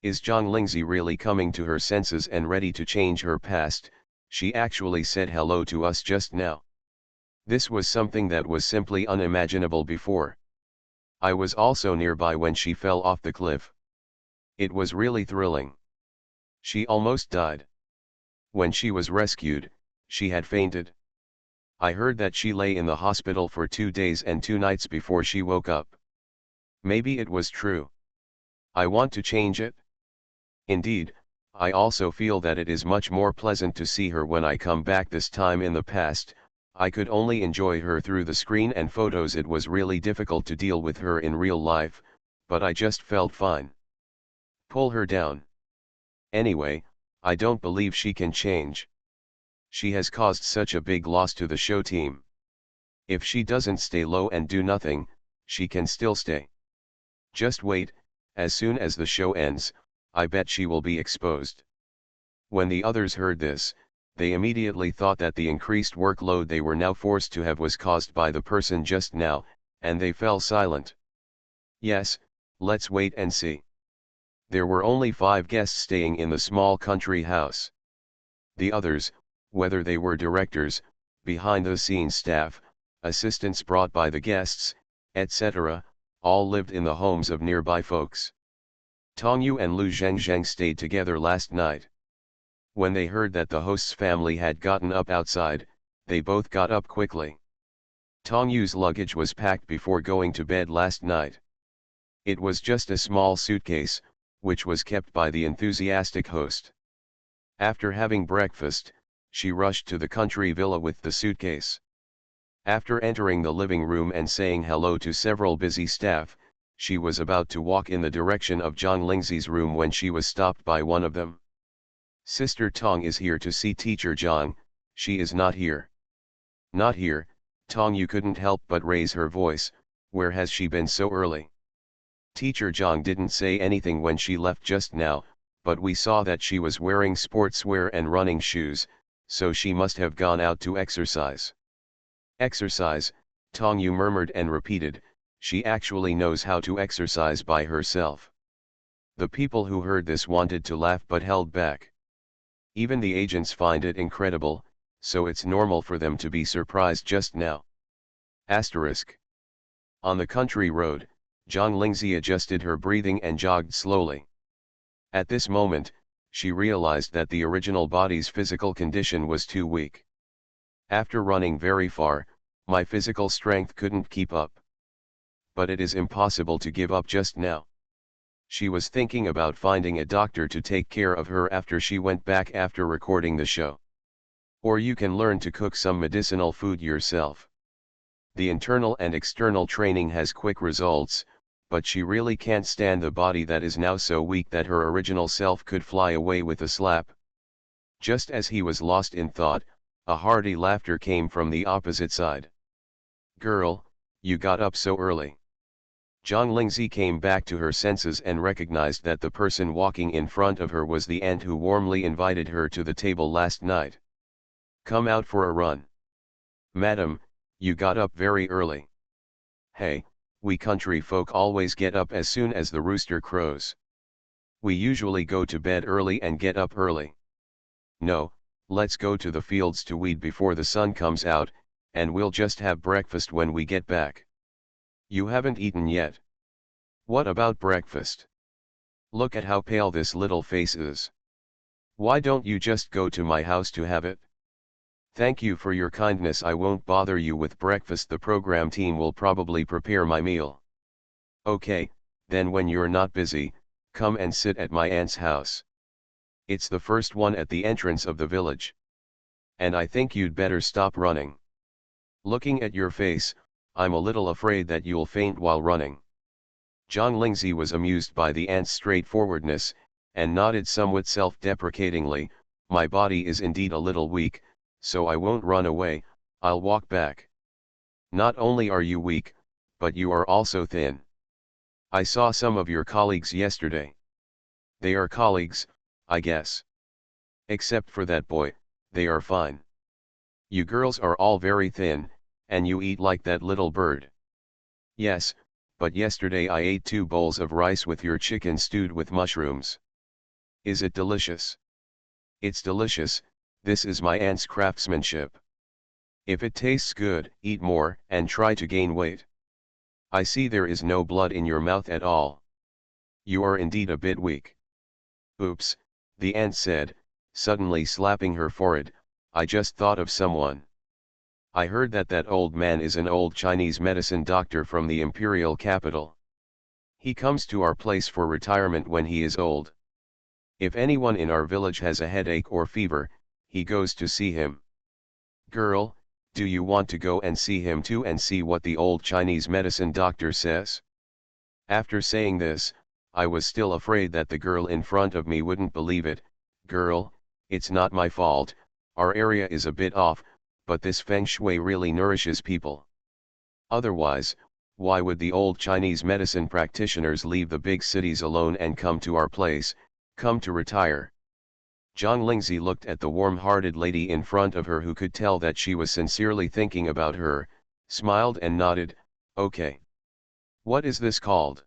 Is Zhang Lingzi really coming to her senses and ready to change her past? She actually said hello to us just now. This was something that was simply unimaginable before. I was also nearby when she fell off the cliff. It was really thrilling. She almost died. When she was rescued, she had fainted. I heard that she lay in the hospital for 2 days and 2 nights before she woke up. Maybe it was true. I want to change it. Indeed, I also feel that it is much more pleasant to see her when I come back. This time in the past, I could only enjoy her through the screen and photos. It was really difficult to deal with her in real life, but I just felt fine. Pull her down. Anyway, I don't believe she can change. She has caused such a big loss to the show team. If she doesn't stay low and do nothing, she can still stay. Just wait, as soon as the show ends, I bet she will be exposed. When the others heard this, they immediately thought that the increased workload they were now forced to have was caused by the person just now, and they fell silent. Yes, let's wait and see. There were only 5 guests staying in the small country house. The others, whether they were directors, behind-the-scenes staff, assistants brought by the guests, etc., all lived in the homes of nearby folks. Tong Yu and Lu Zhengzheng stayed together last night. When they heard that the host's family had gotten up outside, they both got up quickly. Tong Yu's luggage was packed before going to bed last night. It was just a small suitcase, which was kept by the enthusiastic host. After having breakfast, she rushed to the country villa with the suitcase. After entering the living room and saying hello to several busy staff, she was about to walk in the direction of Zhang Lingzi's room when she was stopped by one of them. Sister Tong is here to see Teacher Zhang. She is not here. Not here. Tong Yu couldn't help but raise her voice. Where has she been so early? Teacher Zhang didn't say anything when she left just now, but we saw that she was wearing sportswear and running shoes, so she must have gone out to exercise. Exercise, Tong Yu murmured and repeated. She actually knows how to exercise by herself. The people who heard this wanted to laugh but held back. Even the agents find it incredible, so it's normal for them to be surprised just now. Asterisk. On the country road, Zhang Lingzi adjusted her breathing and jogged slowly. At this moment, she realized that the original body's physical condition was too weak. After running very far, my physical strength couldn't keep up. But it is impossible to give up just now. She was thinking about finding a doctor to take care of her after she went back after recording the show. Or you can learn to cook some medicinal food yourself. The internal and external training has quick results, but she really can't stand the body that is now so weak that her original self could fly away with a slap. Just as he was lost in thought, a hearty laughter came from the opposite side. Girl, you got up so early. Zhang Lingzi came back to her senses and recognized that the person walking in front of her was the aunt who warmly invited her to the table last night. Come out for a run. Madam, you got up very early. Hey, we country folk always get up as soon as the rooster crows. We usually go to bed early and get up early. No, let's go to the fields to weed before the sun comes out, and we'll just have breakfast when we get back. You haven't eaten yet. What about breakfast? Look at how pale this little face is. Why don't you just go to my house to have it? Thank you for your kindness. I won't bother you with breakfast. The program team will probably prepare my meal. Okay, then when you're not busy, come and sit at my aunt's house. It's the first one at the entrance of the village. And I think you'd better stop running. Looking at your face, I'm a little afraid that you'll faint while running. Zhang Lingzi was amused by the aunt's straightforwardness, and nodded somewhat self-deprecatingly. My body is indeed a little weak, so I won't run away, I'll walk back. Not only are you weak, but you are also thin. I saw some of your colleagues yesterday. They are colleagues, I guess. Except for that boy, they are fine. You girls are all very thin, And you eat like that little bird. Yes, but yesterday I ate 2 bowls of rice with your chicken stewed with mushrooms. Is it delicious? It's delicious, this is my aunt's craftsmanship. If it tastes good, eat more, and try to gain weight. I see there is no blood in your mouth at all. You are indeed a bit weak. Oops, the aunt said, suddenly slapping her forehead, I just thought of someone. I heard that old man is an old Chinese medicine doctor from the imperial capital. He comes to our place for retirement when he is old. If anyone in our village has a headache or fever, he goes to see him. Girl, do you want to go and see him too and see what the old Chinese medicine doctor says? After saying this, I was still afraid that the girl in front of me wouldn't believe it. Girl, it's not my fault, our area is a bit off, but this feng shui really nourishes people. Otherwise, why would the old Chinese medicine practitioners leave the big cities alone and come to our place, come to retire? Zhang Lingzi looked at the warm-hearted lady in front of her who could tell that she was sincerely thinking about her, smiled and nodded, okay. What is this called?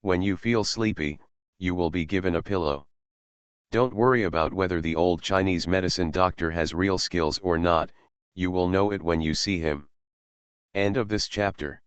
When you feel sleepy, you will be given a pillow. Don't worry about whether the old Chinese medicine doctor has real skills or not, you will know it when you see him. End of this chapter.